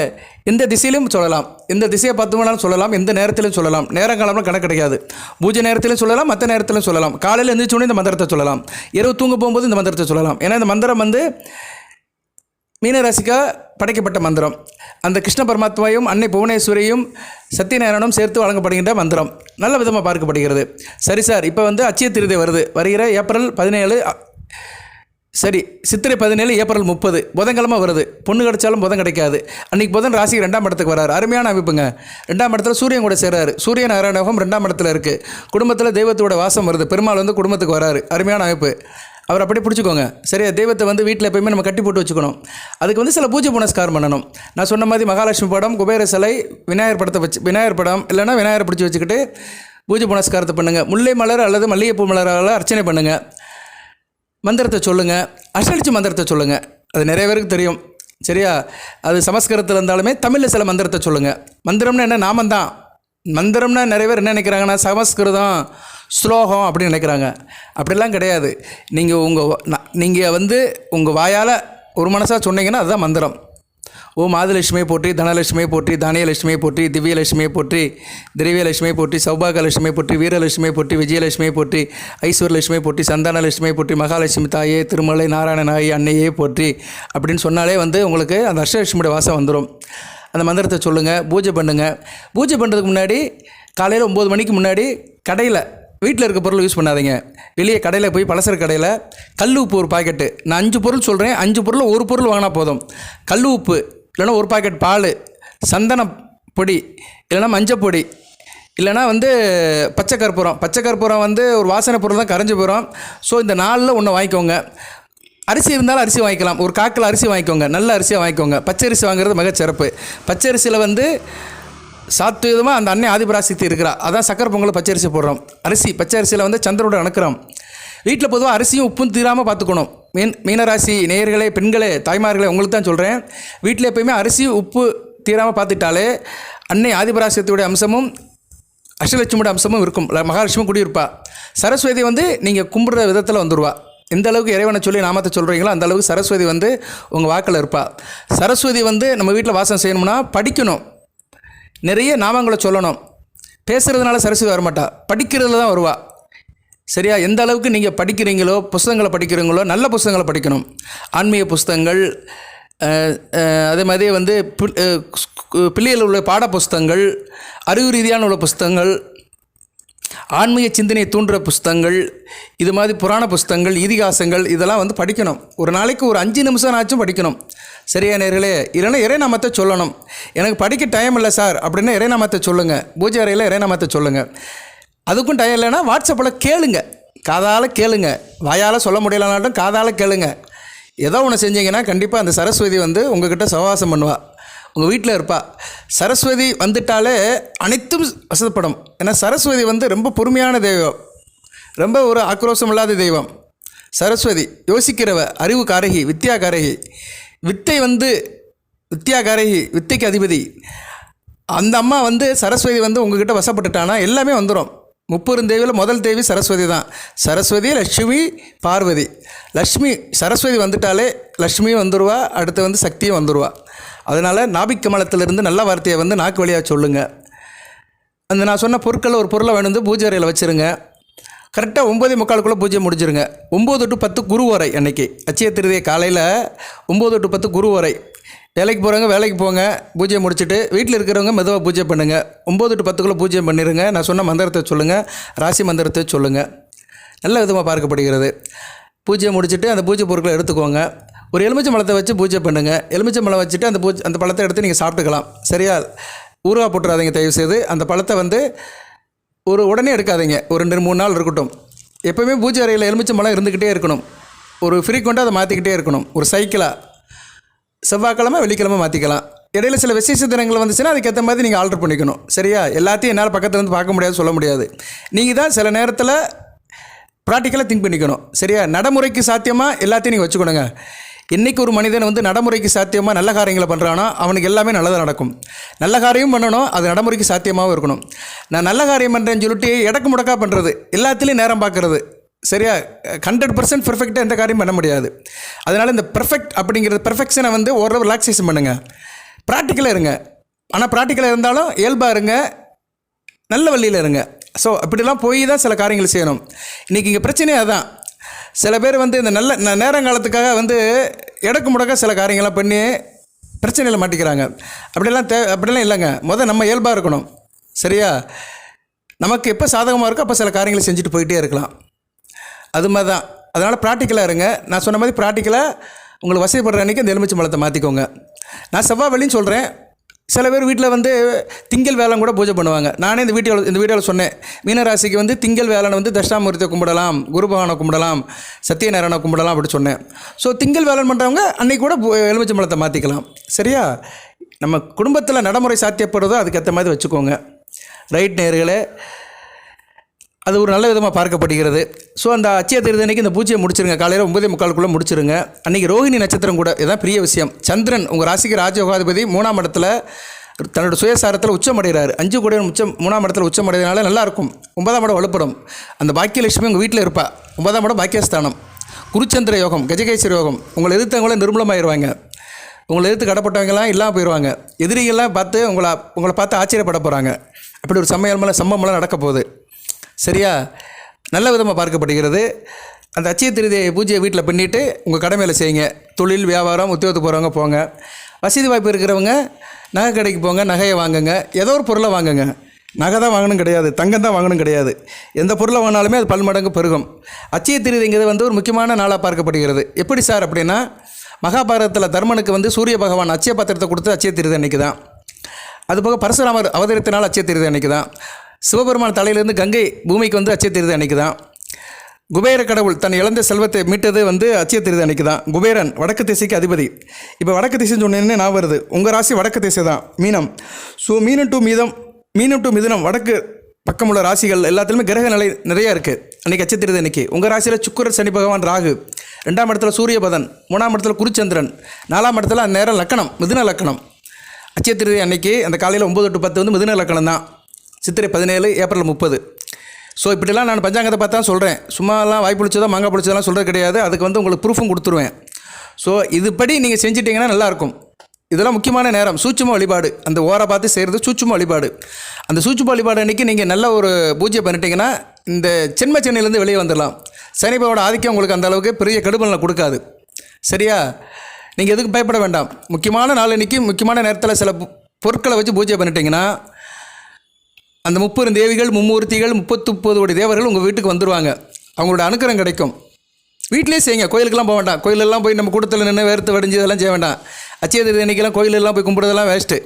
எந்த திசையிலும் சொல்லலாம், எந்த திசையை பார்த்து வேணாலும் சொல்லலாம், எந்த நேரத்திலும் சொல்லலாம். நேரங்காலம்லாம் கணக்கு கிடையாது. பூஜை நேரத்திலும் சொல்லலாம், மற்ற நேரத்திலும் சொல்லலாம். காலையில் எழுந்திரிச்சோடனே இந்த மந்திரத்தை சொல்லலாம், இரவு தூங்க போகும்போது இந்த மந்திரத்தை சொல்லலாம். ஏன்னா இந்த மந்திரம் வந்து மீனராசிக்காக படைக்கப்பட்ட மந்திரம். அந்த கிருஷ்ண பரமாத்மாவையும் அன்னை புவனேஸ்வரியும் சத்தியநாராயணனும் சேர்த்து வழங்கப்படுகின்ற மந்திரம் நல்ல விதமாக பார்க்கப்படுகிறது. சரி சார், இப்போ வந்து அட்சய திருதி வருகிற ஏப்ரல் 17, சரி சித்திரை 17, ஏப்ரல் 30 புதன்கிழமை வருது. பொண்ணு கிடைச்சாலும் புதன் கிடைக்காது. அன்றைக்கி புதன் ராசிக்கு 2ஆம் இடத்துக்கு வராரு. அருமையான அமைப்புங்க. 2ஆம் இடத்துல சூரியன் கூட சேர்றாரு. சூரியன் நாராயணகம் 2ஆம் இடத்துல இருக்குது. குடும்பத்தில் தெய்வத்தோட வாசம் வருது. பெருமாள் வந்து குடும்பத்துக்கு வராரு. அருமையான அமைப்பு. அவர் அப்படி பிடிச்சிக்கோங்க. சரியா, தெய்வத்தை வந்து வீட்டில் எப்பயுமே நம்ம கட்டி போட்டு வச்சுக்கணும். அதுக்கு வந்து சில பூஜை புனஸ்காரம் பண்ணணும். நான் சொன்ன மாதிரி மகாலட்சுமி படம், குபேர சிலை, விநாயகர் படம் இல்லைன்னா விநாயகரை பிடிச்சி வச்சுக்கிட்டு பூஜை புனஸ்காரத்தை பண்ணுங்கள். முல்லை மலர் அல்லது மல்லிகைப்பூ மலரால் அர்ச்சனை பண்ணுங்கள். மந்திரத்தை சொல்லுங்கள். அஷ்டலட்சுமி மந்திரத்தை சொல்லுங்கள். அது நிறைய பேருக்கு தெரியும். சரியா, அது சமஸ்கிருதத்தில் இருந்தாலுமே தமிழில் சில மந்திரத்தை சொல்லுங்கள். மந்திரம்னா என்ன? நாமந்தான். மந்திரம்னா நிறைய பேர் என்ன நினைக்கிறாங்கன்னா சமஸ்கிருதம் ஸ்லோகம் அப்படின்னு நினைக்கிறாங்க. அப்படிலாம் கிடையாது. நீங்கள் வந்து உங்கள் வாயால் ஒரு மனசாக சொன்னீங்கன்னா அதுதான் மந்திரம். ஓம் ஆதிலட்சுமியை போற்றி, தனலட்சுமியை போற்றி, தானியலட்சுமியை போற்றி, திவ்யலட்சுமியை போற்றி, திரவியலட்சுமியை போற்றி, சௌபாகலட்சுமியை போற்றி, வீரலட்சுமியை போற்றி, விஜயலட்சுமியை போற்றி, ஐஸ்வர்யலட்சுமியை போற்றி, சந்தானலட்சுமியை போற்றி, மகாலட்சுமி தாயே, திருமலை நாராயணனாயி அன்னையே போற்றி அப்படின்னு சொன்னாலே வந்து உங்களுக்கு அந்த அஷ்டலட்சுமியோட வாசம் வந்துடும். அந்த மந்திரத்தை சொல்லுங்கள். பூஜை பண்ணுங்கள். பூஜை பண்ணுறதுக்கு முன்னாடி காலையில் 9 மணிக்கு முன்னாடி கடையில் வீட்டில் இருக்க பொருள் யூஸ் பண்ணாதீங்க. வெளியே கடையில் போய் பலசர கடையில் கல் உப்பு ஒரு பாக்கெட்டு, நான் 5 பொருள் சொல்கிறேன், 5 பொருள் ஒரு பொருள் வாங்கினா போதும். கல் உப்பு இல்லைனா ஒரு பாக்கெட் பால், சந்தன பொடி இல்லைனா மஞ்சள் பொடி இல்லைனா வந்து பச்சை கற்பூரம் வந்து ஒரு வாசனை பொருள் தான் கரைஞ்சி போயிடும். ஸோ இந்த 4ல் ஒன்று வாங்கிக்கோங்க. அரிசி இருந்தாலும் அரிசி வாங்கிக்கலாம். ஒரு காக்கில் அரிசி வாங்கிக்கோங்க. நல்ல அரிசியாக வாங்கிக்கோங்க. பச்சை அரிசி வாங்குறது மிகச்சிறப்பு. பச்சை அரிசியில் வந்து சாத்விதமாக அந்த அன்னை ஆதிபராசக்தி இருக்கிறா. அதான் சக்கரை பொங்கல் பச்சரிசி போடுறோம். பச்சை அரிசியில் வந்து சந்திரனோட அனுக்கிறோம். வீட்டில் பொதுவாக அரிசியும் உப்பும் தீராமல் பார்த்துக்கணும். மீனராசி நேயர்களே, பெண்களே, தாய்மார்களே, உங்களுக்கு தான் சொல்கிறேன். வீட்டில் எப்போயுமே அரிசி உப்பு தீராமல் பார்த்துட்டாலே அன்னை ஆதிபராசக்தியோடைய அம்சமும் அஷ்டலட்சுமியோட அம்சமும் இருக்கும். மகாலட்சுமி குடியிருப்பா. சரஸ்வதி வந்து நீங்கள் கும்பிட்ற விதத்தில் வந்துடுவா. எந்த அளவுக்கு இறைவனை சொல்லி நாமத்தை சொல்கிறீங்களோ அந்த அளவுக்கு சரஸ்வதி வந்து உங்கள் வாக்கில் இருப்பா. சரஸ்வதி வந்து நம்ம வீட்டில் வாசம் செய்யணும்னா படிக்கணும். நிறைய நாமங்களை சொல்லணும். பேசுகிறதுனால சரஸ்வதி வரமாட்டா, படிக்கிறதுல தான் வருவா. சரியா, எந்த அளவுக்கு நீங்கள் படிக்கிறீங்களோ, புஸ்தகங்களை படிக்கிறீங்களோ, நல்ல புஸ்தகங்களை படிக்கணும். ஆன்மீக புஸ்தகங்கள், அதே மாதிரி வந்து பிள்ளைகள் உள்ள பாட புஸ்தகங்கள், அறிவு ரீதியான உள்ள புஸ்தகங்கள், ஆன்மீக சிந்தனையை தூண்டுற புஸ்தகங்கள், இது மாதிரி புராண புஸ்தகங்கள், இதிகாசங்கள், இதெல்லாம் வந்து படிக்கணும். ஒரு நாளைக்கு ஒரு 5 நிமிஷம் ஆச்சும் படிக்கணும். சரியா நேர்களே, இல்லைன்னா இறைநாமத்தை சொல்லணும். எனக்கு படிக்க டைம் இல்லை சார் அப்படின்னா இறைநாமத்தை சொல்லுங்கள். பூஜை அறையில் இறைநாமத்தை சொல்லுங்கள். அதுக்கும் டைம் இல்லைன்னா வாட்ஸ்அப்பில் கேளுங்க. காதால் கேளுங்க. வாயால் சொல்ல முடியலனாட்டும் காதால் கேளுங்க. ஏதோ ஒன்று செஞ்சீங்கன்னா கண்டிப்பாக அந்த சரஸ்வதி வந்து உங்கள்கிட்ட சகவாசம் பண்ணுவாள். உங்கள் வீட்டில் இருப்பா. சரஸ்வதி வந்துட்டாலே அனைத்தும் வசப்படும். ஏன்னா சரஸ்வதி வந்து ரொம்ப பொறுமையான தெய்வம், ரொம்ப ஒரு ஆக்ரோஷம் இல்லாத தெய்வம். சரஸ்வதி யோசிக்கிறவ, அறிவு காரகி, வித்யா காரகி. வித்தை வந்து வித்யா காரகி, வித்தைக்கு அதிபதி. அந்த அம்மா வந்து சரஸ்வதி வந்து உங்ககிட்ட வசப்பட்டுட்டானா எல்லாமே வந்துடும். 30 தேவியில் முதல் தேவி சரஸ்வதி தான். சரஸ்வதி, லட்சுமி, பார்வதி. சரஸ்வதி வந்துட்டாலே லட்சுமியும் வந்துடுவா, அடுத்து வந்து சக்தியும் வந்துடுவா. அதனால் நாபிக் கமலத்திலிருந்து நல்ல வார்த்தையை வந்து நாக்கு வழியாக சொல்லுங்கள். அந்த நான் சொன்ன பொருட்களில் ஒரு பொருளை வேணும் பூஜை அறையில் வச்சுருங்க. கரெக்டாக 9:45 பூஜை முடிஞ்சிருங்க. 9 to 10 குருவரை. அன்றைக்கி அட்சய திருதியை காலையில் 9 to 10 குருவரை. வேலைக்கு போகிறவங்க வேலைக்கு போங்க, பூஜையை முடிச்சுட்டு. வீட்டில் இருக்கிறவங்க மெதுவாக பூஜை பண்ணுங்கள். 9 to 10 பூஜை பண்ணிடுங்க. நான் சொன்ன மந்திரத்தை சொல்லுங்கள், ராசி மந்திரத்தை சொல்லுங்கள். நல்ல விதமாக பார்க்கப்படுகிறது. பூஜையை முடிச்சுட்டு அந்த பூஜை பொருட்களை எடுத்துக்கோங்க. ஒரு எலுமிச்சை பழத்தை வச்சு பூஜை பண்ணுங்கள். எலுமிச்சை பழம் வச்சுட்டு அந்த பழத்தை எடுத்து நீங்கள் சாப்பிட்டுக்கலாம். சரியா, ஊறுகாய் போட்டுறாதீங்க தயவுசெய்து. அந்த பழத்தை வந்து உடனே எடுக்காதீங்க. ஒரு 2-3 நாள் இருக்கட்டும். எப்போவுமே பூஜை அறையில் எலுமிச்சை பழம் இருந்துக்கிட்டே இருக்கணும். ஒரு ஃப்ரீக்வெண்ட்டாக அதை மாற்றிக்கிட்டே இருக்கணும். ஒரு சைக்கிளாக செவ்வாய்க்கிழமை வெள்ளிக்கிழமை மாற்றிக்கலாம். இடையில சில விசேஷ தினங்கள் வந்துச்சுன்னா அதுக்கேற்ற மாதிரி நீங்கள் ஆர்டர் பண்ணிக்கணும். சரியா, எல்லாத்தையும் என்னால் பக்கத்தில் இருந்து பார்க்க முடியாது, சொல்ல முடியாது. நீங்கள் தான் சில நேரத்தில் ப்ராக்டிக்கலாக திங்க் பண்ணிக்கணும். சரியா, நடைமுறைக்கு சாத்தியமாக எல்லாத்தையும் நீங்கள் வச்சுக்கணுங்க. இன்றைக்கி ஒரு மனிதன் வந்து நடைமுறைக்கு சாத்தியமாக நல்ல காரியங்களை பண்ணுறானோ அவனுக்கு எல்லாமே நல்லதாக நடக்கும். நல்ல காரியம் பண்ணணும், அது நடைமுறைக்கு சாத்தியமாகவும் இருக்கணும். நான் நல்ல காரியம் பண்ணுறேன்னு சொல்லிட்டு இடக்கு முடக்கா பண்ணுறது, எல்லாத்துலேயும் நேரம் பார்க்குறது, சரியா? 100% பெர்ஃபெக்டாக எந்த காரியம் பண்ண முடியாது. அதனால் இந்த பெர்ஃபெக்ட் அப்படிங்கிற பெர்ஃபெக்ஷனை வந்து ஓரளவு ரிலாக்ஸேஷன் பண்ணுங்கள். ப்ராக்டிக்கலாக இருங்க. ஆனால் ப்ராக்டிக்கலாக இருந்தாலும் இயல்பாக இருங்க, நல்ல வழியில் இருங்க. ஸோ அப்படிலாம் போய் தான் சில காரியங்கள் செய்யணும். இன்றைக்கி இங்கே பிரச்சனையே அதுதான். சில பேர் வந்து இந்த நல்ல நேரங்காலத்துக்காக வந்து எடக்கு முடக்க சில காரியங்கள்லாம் பண்ணி பிரச்சனையில் மாட்டிக்கிறாங்க. அப்படிலாம் இல்லைங்க. நம்ம இயல்பாக இருக்கணும். சரியா? நமக்கு எப்போ சாதகமாக இருக்கோ அப்போ சில காரியங்களை செஞ்சுட்டு போயிட்டே இருக்கலாம். அது மாதிரி தான். அதனால் ப்ராக்டிக்கலாக இருங்க. நான் சொன்ன மாதிரி ப்ராக்டிக்கலாக உங்களுக்கு வசதிப்படுற அன்றைக்கி அந்த எலுமிச்சை பழத்தை மாற்றிக்கோங்க. நான் செவ்வாய் வெள்ளின்னு சொல்கிறேன். சில பேர் வீட்டில் வந்து திங்கள் வேளன் கூட பூஜை பண்ணுவாங்க. நானே இந்த வீடியோவில் சொன்னேன். மீனராசிக்கு வந்து திங்கள் வேளனை வந்து தட்சிணாமூர்த்தியை கும்பிடலாம், குரு பகவானை கும்பிடலாம், சத்தியநாராயணனை கும்பிடலாம் அப்படி சொன்னேன். ஸோ திங்கள் வேளன் பண்ணுறவங்க அன்றைக்கி கூட எலுமிச்சை பழத்தை மாற்றிக்கலாம். சரியா? நம்ம குடும்பத்தில் நடைமுறை சாத்தியப்படுறதோ அதுக்கேற்ற மாதிரி வச்சுக்கோங்க. ரைட் நேயர்களே, அது ஒரு நல்ல விதமாக பார்க்கப்படுகிறது. ஸோ அந்த அச்சய திருதி அன்றைக்கி இந்த பூஜையை முடிச்சிருங்க. காலையில் 9:45 முடிச்சிருங்க. அன்றைக்கி ரோஹிணி நட்சத்திரம் கூட, இதுதான் பெரிய விஷயம். சந்திரன் உங்கள் ராசிக்கு ராஜயோகாதிபதி 3ஆம் இடத்துல தன்னோட சுயசாரத்தில் உச்சமடைகிறார். 5 கோடி 3ஆம் இடத்துல உச்சமடைகிறதுனால நல்லாயிருக்கும். 9ஆம் இடம் வலுப்படும். அந்த பாக்கியலட்சுமி உங்கள் வீட்டில் இருப்பா. 9ஆம் இடம் பாக்கியஸ்தானம். குருச்சந்திர யோகம், கஜகேசரி யோகம். உங்களை எதிர்த்தவங்கள நிர்மூலமாயிருவாங்க. உங்களை எதிர்த்து கடப்பட்டவங்கலாம் இல்லாமல் போயிடுவாங்க. எதிரிகள்லாம் பார்த்து உங்களை பார்த்து ஆச்சரியப்பட போகிறாங்க. அப்படி ஒரு சம்பவமெல்லாம் நடக்க போகுது. சரியா? நல்ல விதமாக பார்க்கப்படுகிறது. அந்த அச்சய திருதி பூஜையை வீட்டில் பண்ணிவிட்டு உங்கள் கடமையில் செய்யுங்க. தொழில் வியாபாரம் உத்தியோகத்துக்கு போகிறவங்க போங்க. வசதி வாய்ப்பு இருக்கிறவங்க நகை கடைக்கு போங்க, நகையை வாங்குங்க. ஏதோ ஒரு பொருளை வாங்குங்க. நகை தான் வாங்கணும் கிடையாது, தங்கம் தான் வாங்கணும் கிடையாது. எந்த பொருளை வாங்கினாலுமே அது பல்மடங்கு பெருகும். அச்சய திருதிங்கிறது வந்து ஒரு முக்கியமான நாளாக பார்க்கப்படுகிறது. எப்படி சார் அப்படின்னா, மகாபாரதத்தில் தர்மனுக்கு வந்து சூரிய பகவான் அச்சய பத்திரத்தை கொடுத்து அச்சய திருதி அன்றைக்கி தான். அதுபோக பரசுராமர் அவதரித்த நாள் அச்சய திருதி அன்றைக்கி தான். சிவபெருமான் தலையிலேருந்து கங்கை பூமிக்கு வந்து அச்சய திருதி அன்றைக்கி தான். குபேர கடவுள் தன் இழந்த செல்வத்தை மீட்டது வந்து அச்சய திருதி அன்றைக்கி தான். குபேரன் வடக்கு திசைக்கு அதிபதி. இப்போ வடக்கு திசைன்னு சொன்னேன்னு நான் வருது. உங்கள் ராசி வடக்கு திசை தான், மீனம். ஸோ மீனம் டு மிதுனம் வடக்கு பக்கம் உள்ள ராசிகள் எல்லாத்துலேயுமே கிரக நிலை நிறையா இருக்குது. அன்றைக்கி அச்சய திருதி அன்றைக்கி உங்கள் ராசியில் சுக்கிரன், சனி பகவான், ராகு. 2ஆம் இடத்துல சூரிய பகவான், 3ஆம் இடத்துல குருச்சந்திரன், 4ஆம் இடத்துல அந்நேரம் லக்கணம், மிதுன லக்கணம். அச்சய திருதி அன்றைக்கி அந்த காலையில் 9 to 10 வந்து மிதுன லக்கணம் தான். சித்திரை 17, ஏப்ரல் 30. ஸோ இப்படிலாம் நான் பஞ்சாங்கத்தை பார்த்தா சொல்கிறேன். சும்மாலாம் வாய் பிடிச்சதோ மாங்காய் பிடிச்சதெல்லாம் சொல்கிறது கிடையாது. அதுக்கு வந்து உங்களுக்கு ப்ரூஃபும் கொடுத்துருவேன். ஸோ இதுபடி நீங்கள் செஞ்சிட்டிங்கன்னா நல்லாயிருக்கும். இதெல்லாம் முக்கியமான நேரம். சூட்சும வழிபாடு, அந்த ஓரை பார்த்து செய்கிறது சூட்சும வழிபாடு. அந்த சூட்சும வழிபாடு அன்றைக்கி நீங்கள் நல்ல ஒரு பூஜை பண்ணிட்டீங்கன்னா இந்த சென்னையிலேருந்து வெளியே வந்துடலாம். சனிபாவோட ஆதிக்கம் உங்களுக்கு அந்த அளவுக்கு பெரிய கெடுபலனை கொடுக்காது. சரியா? நீங்கள் எதுக்கு பயப்பட வேண்டாம். முக்கியமான நாள் அன்றைக்கி முக்கியமான நேரத்தில் சில பொருட்களை வச்சு பூஜை பண்ணிட்டீங்கன்னா அந்த 30 தேவிகள், மும்மூர்த்திகள், 39 கோடி தேவர்கள் உங்கள் வீட்டுக்கு வந்துடுவாங்க. அவங்களோட அனுக்கிரகம் கிடைக்கும். வீட்டிலே செய்யுங்க. கோயிலுக்கெல்லாம் போக வேண்டாம். கோயிலெல்லாம் போய் நம்ம கூட்டத்தில் நின்று வேர்த்து வடிஞ்சு இதெல்லாம் செய்ய வேண்டாம். அச்சய திருதி அன்றைக்கெல்லாம் கோயிலெல்லாம் போய் கும்பிட்றதெல்லாம் வேஸ்ட்டு.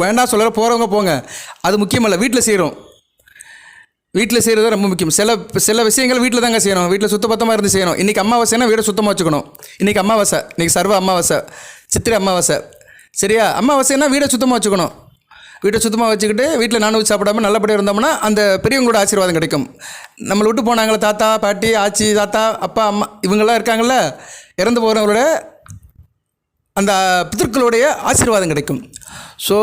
வேண்டாம் சொல்கிற போகிறவங்க போங்க. அது முக்கியமல்ல. வீட்டில் செய்கிறோம். வீட்டில் செய்கிறது ரொம்ப முக்கியம். சில விஷயங்கள் வீட்டில் தாங்க செய்யணும். வீட்டில் சுத்தபத்தமாக இருந்து செய்யணும். இன்றைக்கி அமாவாசைனா வீடை சுத்தமாக வச்சுக்கணும். இன்றைக்கி அமாவாசை, இன்றைக்கி சர்வ அமாவாசை, சித்திரை அமாவாசை. சரியா? அமாவாசைனா வீடை சுத்தமாக வச்சுக்கணும். வீட்டை சுத்தமாக வச்சுக்கிட்டு வீட்டில் நான்வெஜ் சாப்பிடாம நல்லபடியாக இருந்தோம்னா அந்த பெரியவங்களோட ஆசீர்வாதம் கிடைக்கும். நம்மளை விட்டு போனாங்களே தாத்தா, பாட்டி, ஆச்சி, தாத்தா, அப்பா, அம்மா, இவங்கெல்லாம் இருக்காங்கள்ல, இறந்து போகிறவங்களோட அந்த பிதர்களுடைய ஆசீர்வாதம் கிடைக்கும். ஸோ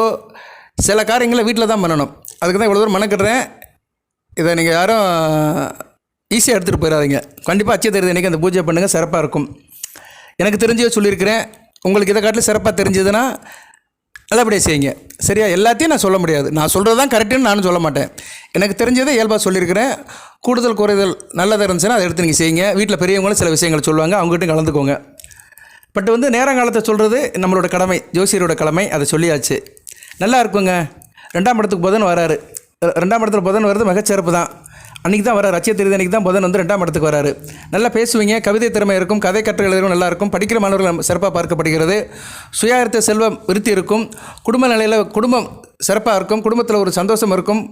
சில காரியங்களை வீட்டில் தான் பண்ணணும். அதுக்கு தான் இவ்வளோ தூரம் மெனக்கிடுறேன். இதை நீங்கள் யாரும் ஈஸியாக எடுத்துகிட்டு போயிடாதீங்க. கண்டிப்பாக அச்சய திருதி அன்றைக்கி அந்த பூஜை பண்ணுங்கள், சிறப்பாக இருக்கும். எனக்கு தெரிஞ்சே சொல்லியிருக்கிறேன். உங்களுக்கு இதை காட்டில் சிறப்பாக தெரிஞ்சதுன்னா நல்லபடியாக செய்யுங்க. சரியா? எல்லாத்தையும் நான் சொல்ல முடியாது. நான் சொல்கிறது தான் கரெக்டுன்னு நானும் சொல்ல மாட்டேன். எனக்கு தெரிஞ்சதை இயல்பாக சொல்லியிருக்கிறேன். கூடுதல் குறைதல் நல்லதாக இருந்துச்சுன்னா அதை எடுத்து நீங்கள் செய்யுங்க. வீட்டில் பெரியவங்களும் சில விஷயங்கள் சொல்லுவாங்க, அவங்ககிட்டையும் கலந்துக்கோங்க. பட் வந்து நேரங்காலத்தை சொல்கிறது நம்மளோட கடமை, ஜோசியரோட கடமை. அதை சொல்லியாச்சு. நல்லா இருக்குங்க. 2ஆம் இடத்துக்கு புதன் வராரு. 2ஆம் இடத்துல புதன் வர்றது மிகச்சிறப்பு தான். அன்றைக்கி தான் வராரு. அச்சய திருதி அன்றைக்கி தான் புதன் வந்து 2ஆம் இடத்துக்கு வராரு. நல்லா பேசுவீங்க, கவிதை திறமை இருக்கும், கதை கற்று எழுதும் நல்லாயிருக்கும், படிக்கிற மாணவர்கள் சிறப்பாக பார்க்கப்படுகிறது. சுயார்த்த செல்வம் விருத்தி இருக்கும், குடும்ப நிலையில் குடும்பம் சிறப்பாக இருக்கும், குடும்பத்தில் ஒரு சந்தோஷம் இருக்கும்.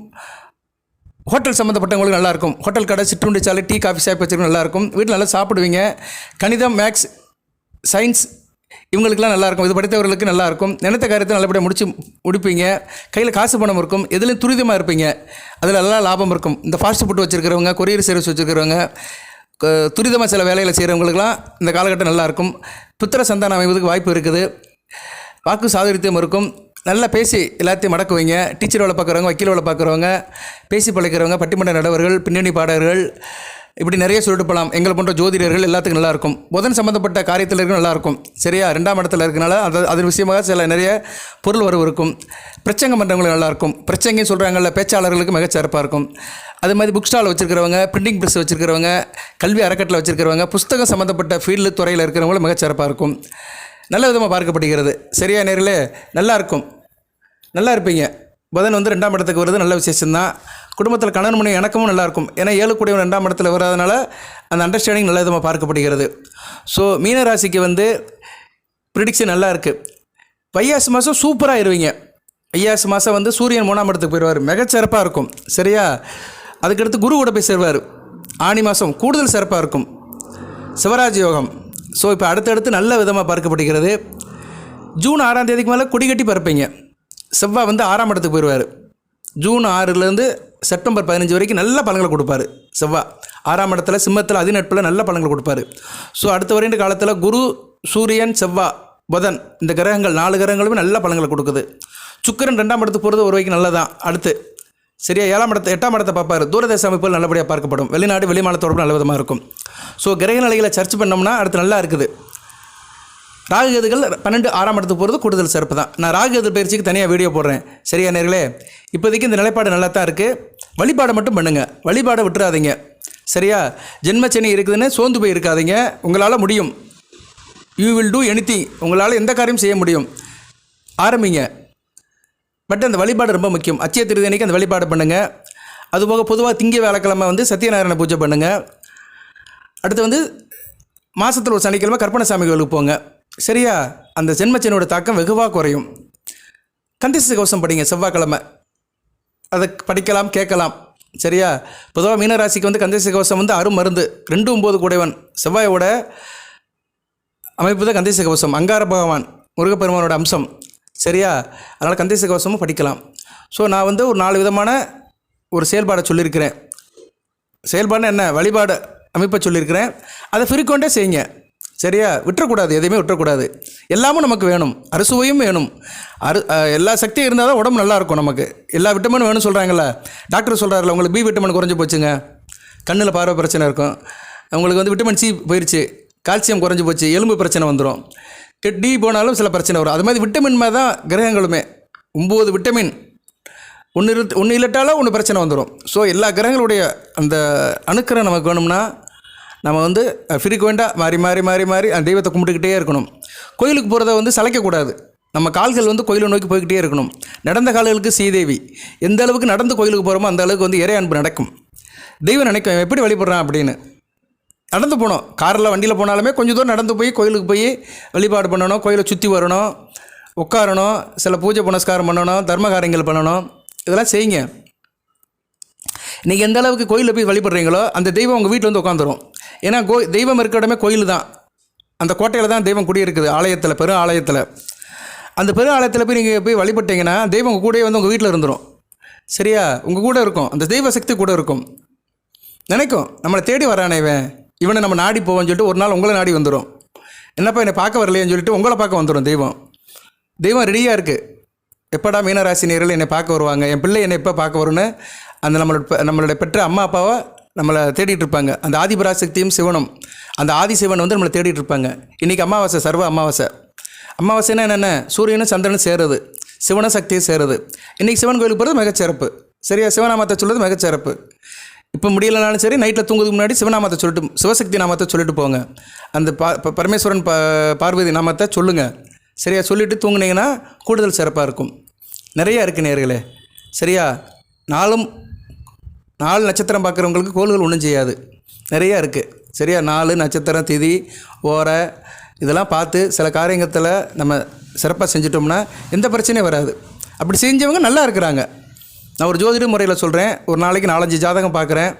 ஹோட்டல் சம்மந்தப்பட்டவங்களுக்கு நல்லாயிருக்கும். ஹோட்டல் கடை, சிற்றுண்டி சாலை, டீ காஃபி ஷாப் வச்சுருக்க நல்லாயிருக்கும். வீட்டில் நல்லா சாப்பிடுவீங்க. கணிதம், மேக்ஸ், சயின்ஸ் இவங்களுக்குலாம் நல்லாயிருக்கும். இது படித்தவர்களுக்கு நல்லாயிருக்கும். நினைத்த காரியத்தை நல்லபடியாக முடிப்பீங்க. கையில் காசு பணம் இருக்கும். எதுலேயும் துரிதமாக இருப்பீங்க. அதில் நல்லா லாபம் இருக்கும். இந்த ஃபாஸ்ட் ஃபுட் வச்சுருக்கிறவங்க, கொரியர் சர்வீஸ் வச்சுருக்கிறவங்க, துரிதமாக சில வேலைகளை செய்கிறவங்களுக்குலாம் இந்த காலகட்டம் நல்லாயிருக்கும். புத்திர சந்தானம் அமைவதுக்கு வாய்ப்பு இருக்குது. வாக்கு சாதுரியத்தையும் இருக்கும். நல்லா பேசி எல்லாத்தையும் மடக்குவீங்க. டீச்சர் வேலை பார்க்குறவங்க, வக்கீல் வேலை பார்க்குறவங்க, பேசி பழைக்கிறவங்க, பட்டிமன்ற நடுவர்கள், பின்னணி பாடகர்கள், இப்படி நிறைய சொல்லிட்டு போகலாம். எங்களை போன்ற ஜோதிடர்கள் எல்லாத்துக்கும் நல்லாயிருக்கும். புதன் சம்மந்தப்பட்ட காரியத்தில் இருக்க நல்லாயிருக்கும். சரியா, 2ஆம் இடத்துல இருக்கனால அது விஷயமாக சில நிறைய பொருள் வரவு இருக்கும். பிரச்சங்கம் பண்ணுறவங்களுக்கு நல்லாயிருக்கும். பிரச்சங்கம் சொல்கிறாங்கல்ல, பேச்சாளர்களுக்கு மிகச்சிறப்பாக இருக்கும். அது மாதிரி புக் ஸ்டால் வச்சுருக்கிறவங்க, பிரிண்டிங் ப்ரெஸ் வச்சுருக்கிறவங்க, கல்வி அறக்கட்டளை வச்சுருக்கிறவங்க, புஸ்தகம் சம்மந்தப்பட்ட ஃபீல்டு துறையில் இருக்கிறவங்களும் மிகச்சிறப்பாக இருக்கும். நல்ல விதமாக பார்க்கப்படுகிறது. சரியா நேரில் நல்லாயிருக்கும், நல்லா இருப்பீங்க. புதன் 2ஆம் இடத்துக்கு வருது, நல்ல விசேஷம்தான். குடும்பத்தில் கணவன் மனைவி இணக்கமும் நல்லாயிருக்கும். ஏன்னா 7 கூடியவன் 2ஆம் இடத்துல வராதனால அந்த அண்டர்ஸ்டாண்டிங் நல்ல விதமாக பார்க்கப்படுகிறது. ஸோ மீனராசிக்கு ப்ரிடிக்ஷன் நல்லா இருக்குது. வைகாசி மாதம் சூப்பராக ஆயிடுவீங்க. வைகாசி மாதம் சூரியன் 3ஆம் இடத்துக்கு போயிடுவார், மிகச்சிறப்பாக இருக்கும். சரியா, அதுக்கடுத்து குரு கூட போய் சேருவார். ஆனி மாதம் கூடுதல் சிறப்பாக இருக்கும், சிவராஜ் யோகம். ஸோ இப்போ அடுத்தடுத்து நல்ல விதமாக பார்க்கப்படுகிறது. ஜூன் 6ஆம் தேதிக்கு மேலே கொடிகட்டி பறப்பீங்க. செவ்வாய் 6ஆம் இடத்துக்கு போயிடுவார். ஜூன் 6லேருந்து செப்டம்பர் 15 வரைக்கும் நல்ல பலன்களை கொடுப்பாரு. செவ்வாய் 6ஆம் இடத்துல சிம்மத்தில் அதிநட்பில் நல்ல பலன்களை கொடுப்பாரு. ஸோ அடுத்த வரைந்த காலத்தில் குரு, சூரியன், செவ்வாய், புதன் இந்த கிரகங்கள் 4 கிரகங்களுமே நல்ல பலன்களை கொடுக்குது. சுக்கிரன் 2ஆம் இடத்துக்கு போகிறது ஒரு வரைக்கும் நல்லதான். அடுத்து சரியா 8ஆம் இடத்தை பார்ப்பார். தூரதேச அமைப்புகள் நல்லபடியாக பார்க்கப்படும். வெளிநாடு வெளிமாநில தொடர்பு நல்ல விதமாக இருக்கும். ஸோ கிரக நிலைகளை சர்ச் பண்ணோம்னா அடுத்து நல்லா இருக்குது. ராகுகேதுகள் 12 6ஆம் இடத்துக்கு போகிறது கூடுதல் சிறப்பு தான். நான் ராகுகேது பயிற்சிக்கு தனியாக வீடியோ போடுறேன். சரியா நேர்களே, இப்போதைக்கு இந்த நிலைப்பாடு நல்லா தான் இருக்குது. வழிபாடு மட்டும் பண்ணுங்கள், வழிபாடை விட்டுறாதீங்க. சரியா, ஜென்மச்சனி இருக்குதுன்னு சோர்ந்து போய் இருக்காதீங்க. உங்களால் முடியும். You will do anything. உங்களால் எந்த காரியம் செய்ய முடியும், ஆரம்பிங்க. பட் அந்த வழிபாடு ரொம்ப முக்கியம். அச்சய திருதி அன்னைக்கு அந்த வழிபாடு பண்ணுங்கள். அதுபோக பொதுவாக திங்க வேலைக்கிழமை சத்யநாராயண பூஜை பண்ணுங்கள். அடுத்து மாதத்தில் ஒரு சனிக்கிழமை கற்பனை சாமி கோவிலுக்கு போங்க. சரியா, அந்த ஜென்மச்சனியோட தாக்கம் வெகுவாக குறையும். கந்தசஷ்டி கவசம் படிங்க செவ்வாய்க்கிழமை, அதை படிக்கலாம், கேட்கலாம். சரியா, பொதுவாக மீனராசிக்கு கந்தசஷ்டி கவசம் அரும் மருந்து. 2-9 கூடையவன் செவ்வாயோட அமைப்பு தான் கந்தசஷ்டி கவசம். அங்கார பகவான் முருகப்பெருமானோட அம்சம். சரியா, அதனால் கந்தசஷ்டி கவசமும் படிக்கலாம். ஸோ நான் ஒரு 4 விதமான ஒரு செயல்பாடை சொல்லியிருக்கிறேன். செயல்பாடுன்னு என்ன, வழிபாடு அமைப்பை சொல்லியிருக்கிறேன். அதை ஃப்ரீக்வெண்ட்டாக செய்யுங்க. சரியா, விட்டுறக்கூடாது, எதையுமே விட்டுறக்கூடாது. எல்லாமும் நமக்கு வேணும், அறுசுவையும் வேணும். எல்லா சக்தியும் இருந்தால் தான் உடம்பு நல்லாயிருக்கும். நமக்கு எல்லா விட்டமினும் வேணும்னு சொல்கிறாங்கல்ல. டாக்டர் சொல்கிறாருல, உங்களுக்கு பி விட்டமின் குறைஞ்சி போச்சுங்க, கண்ணில் பார்வை பிரச்சனை இருக்கும். உங்களுக்கு விட்டமின் சி போயிடுச்சு, கால்சியம் குறைஞ்சி போச்சு, எலும்பு பிரச்சனை வந்துடும். டி போனாலும் சில பிரச்சனை வரும். அது மாதிரி விட்டமின் மாதிரி தான் கிரகங்களுமே. 9 விட்டமின் ஒன்று இல்லட்டாலும் ஒன்று பிரச்சனை வந்துடும். ஸோ எல்லா கிரகங்களுடைய அந்த அணுக்கரை நமக்கு வேணும்னா நம்ம ஃப்ரீக்வெண்ட்டாக மாறி மாறி மாறி மாறி அந்த தெய்வத்தை கும்பிட்டுக்கிட்டே இருக்கணும். கோயிலுக்கு போகிறத சளைக்கக்கூடாது. நம்ம கால்கள் கோயிலை நோக்கி போய்கிட்டே இருக்கணும். நடந்த கால்களுக்கு சீதேவி. எந்த அளவுக்கு நடந்து கோயிலுக்கு போகிறோமோ அந்த அளவுக்கு இறை அன்பு நடக்கும். தெய்வம் நினைக்கும் எப்படி வழிபடுறான் அப்படின்னு. நடந்து போகணும். காரில் வண்டியில் போனாலுமே கொஞ்சம் தூரம் நடந்து போய் கோயிலுக்கு போய் வழிபாடு பண்ணணும். கோயிலை சுற்றி வரணும், உட்காரணும், சில பூஜை புனஸ்காரம் பண்ணணும், தர்ம காரியங்கள் பண்ணணும். இதெல்லாம் செய்யுங்க. இன்றைக்கி எந்த அளவுக்கு கோயிலில் போய் வழிபடுறீங்களோ அந்த தெய்வம் உங்கள் வீட்டில் உட்காந்துரும். ஏன்னா தெய்வம் இருக்கிற இடமே கோயில் தான். அந்த கோட்டையில் தான் தெய்வம் குடியிருக்குது, ஆலயத்தில், பெரு ஆலயத்தில். அந்த பெரு ஆலயத்தில் போய் நீங்கள் போய் வழிபட்டீங்கன்னா தெய்வம் உங்கள் கூடயே உங்கள் வீட்டில் இருந்துடும். சரியா, உங்கள் கூட இருக்கும், அந்த தெய்வ சக்தி கூட இருக்கும். நினைக்கும் நம்மளை தேடி வரானே இவனை நம்ம நாடி போவோம்னு சொல்லிட்டு ஒரு நாள் உங்களை நாடி வந்துடும். என்னப்பா என்னை பார்க்க வரலையேன்னு சொல்லிட்டு உங்களை பார்க்க வந்துடும் தெய்வம். தெய்வம் ரெடியாக இருக்குது. எப்படா மீனராசி நேரில் என்னை பார்க்க வருவாங்க, என் பிள்ளை என்னை எப்போ பார்க்க வரும்னு அந்த நம்மளோட பெற்ற அம்மா அப்பாவை நம்மளை தேடிட்டு இருப்பாங்க. அந்த ஆதிபராசக்தியும் சிவனும், அந்த ஆதி சிவன் நம்மளை தேடிட்டு இருப்பாங்க. இன்றைக்கி அமாவாசை, சர்வ அமாவாசை. அமாவாசைன்னா என்னென்ன, சூரியனும் சந்திரனும் சேருது, சிவனும் சக்தியும் சேருது. இன்றைக்கி சிவன் கோயிலுக்கு போகிறது மிகச்சிறப்பு. சரியா, சிவநாமத்தை சொல்கிறது மிகச்சிறப்பு. இப்போ முடியலைனாலும் சரி, நைட்டில் தூங்குறதுக்கு முன்னாடி சிவநாமத்தை சொல்லிட்டு, சிவசக்தி நாமத்தை சொல்லிட்டு போங்க. அந்த பரமேஸ்வரன் பார்வதி நாமத்தை சொல்லுங்கள். சரியா, சொல்லிவிட்டு தூங்குனீங்கன்னா கூடுதல் சிறப்பாக இருக்கும். நிறையா இருக்குது நேர்களே. சரியா, 4 நட்சத்திரம் பார்க்குறவங்களுக்கு கோள்கள் ஒன்றும் செய்யாது, நிறையா இருக்குது. சரியா, 4 நட்சத்திரம், திதி, ஓரை இதெல்லாம் பார்த்து சில காரியத்தில் நம்ம சிறப்பாக செஞ்சிட்டோம்னா எந்த பிரச்சனையும் வராது. அப்படி செஞ்சவங்க நல்லா இருக்கிறாங்க. நான் ஒரு ஜோதிட முறையில் சொல்கிறேன். ஒரு நாளைக்கு 4-5 ஜாதகம் பார்க்குறேன்.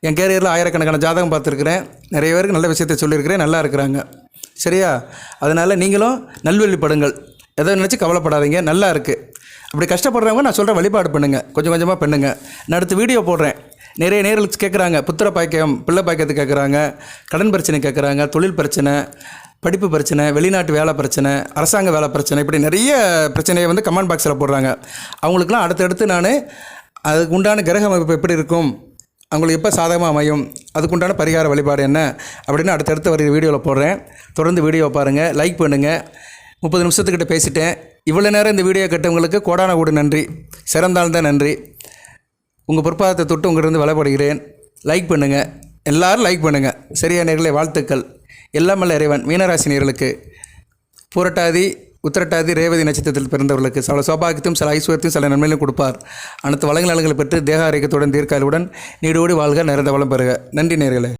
என் கேரியரில் ஆயிரக்கணக்கான ஜாதகம் பார்த்துருக்குறேன். நிறைய பேருக்கு நல்ல விஷயத்தை சொல்லியிருக்கிறேன், நல்லா இருக்கிறாங்க. சரியா, அதனால் நீங்களும் நல்வழிப்படுங்கள், எதை நினச்சி கவலைப்படாதீங்க, நல்லா இருக்குது. அப்படி கஷ்டப்படுறவங்க நான் சொல்கிற வழிபாடு பண்ணுங்கள், கொஞ்சம் கொஞ்சமாக பண்ணுங்கள். நான் அடுத்து வீடியோ போடுறேன். நிறைய நேரில் கேட்குறாங்க, புத்திர பாக்கியம், பிள்ளை பாக்கியத்தை கேட்குறாங்க, கடன் பிரச்சனை கேட்குறாங்க, தொழில் பிரச்சனை, படிப்பு பிரச்சனை, வெளிநாட்டு வேலை பிரச்சனை, அரசாங்க வேலை பிரச்சனை, இப்படி நிறைய பிரச்சனையை கமெண்ட் பாக்ஸில் போடுறாங்க. அவங்களுக்குலாம் அடுத்தடுத்து நான் அதுக்கு உண்டான கிரக அமைப்பு எப்படி இருக்கும் அவங்களுக்கு எப்போ சாதகமாக அமையும், அதுக்குண்டான பரிகார வழிபாடு என்ன அப்படின்னு அடுத்தடுத்து வர வீடியோவில் போடுறேன். தொடர்ந்து வீடியோவை பாருங்கள், லைக் பண்ணுங்கள். 30 நிமிஷத்துக்கிட்ட பேசிட்டேன். இவ்வளோ நேரம் இந்த வீடியோ கேட்டவங்களுக்கு கோடான கோடி நன்றி, சிறந்தாழ்ந்த நன்றி. உங்கள் பொற்பாதத்தை தொட்டு உங்களிருந்து வளப்படுகிறேன். லைக் பண்ணுங்கள், எல்லோரும் லைக் பண்ணுங்கள். சரியா நேர்களே, வாழ்த்துக்கள். எல்லாம் வல்ல இறைவன் மீனராசி நேயர்களுக்கு, பூரட்டாதி உத்திரட்டாதி ரேவதி நட்சத்திரத்தில் பிறந்தவர்களுக்கு சில சௌபாகியத்தையும் சில ஐஸ்வர்யத்தையும் சில நன்மையிலும் கொடுப்பார். அனைத்து வளங்கள் நலன்களை பெற்று தேக ஆரோக்கியத்துடன் தீர்க்காலுடன் நீடோடி வாழ்க, நிறைந்த வளம் பெறுக. நன்றி நேயர்களே.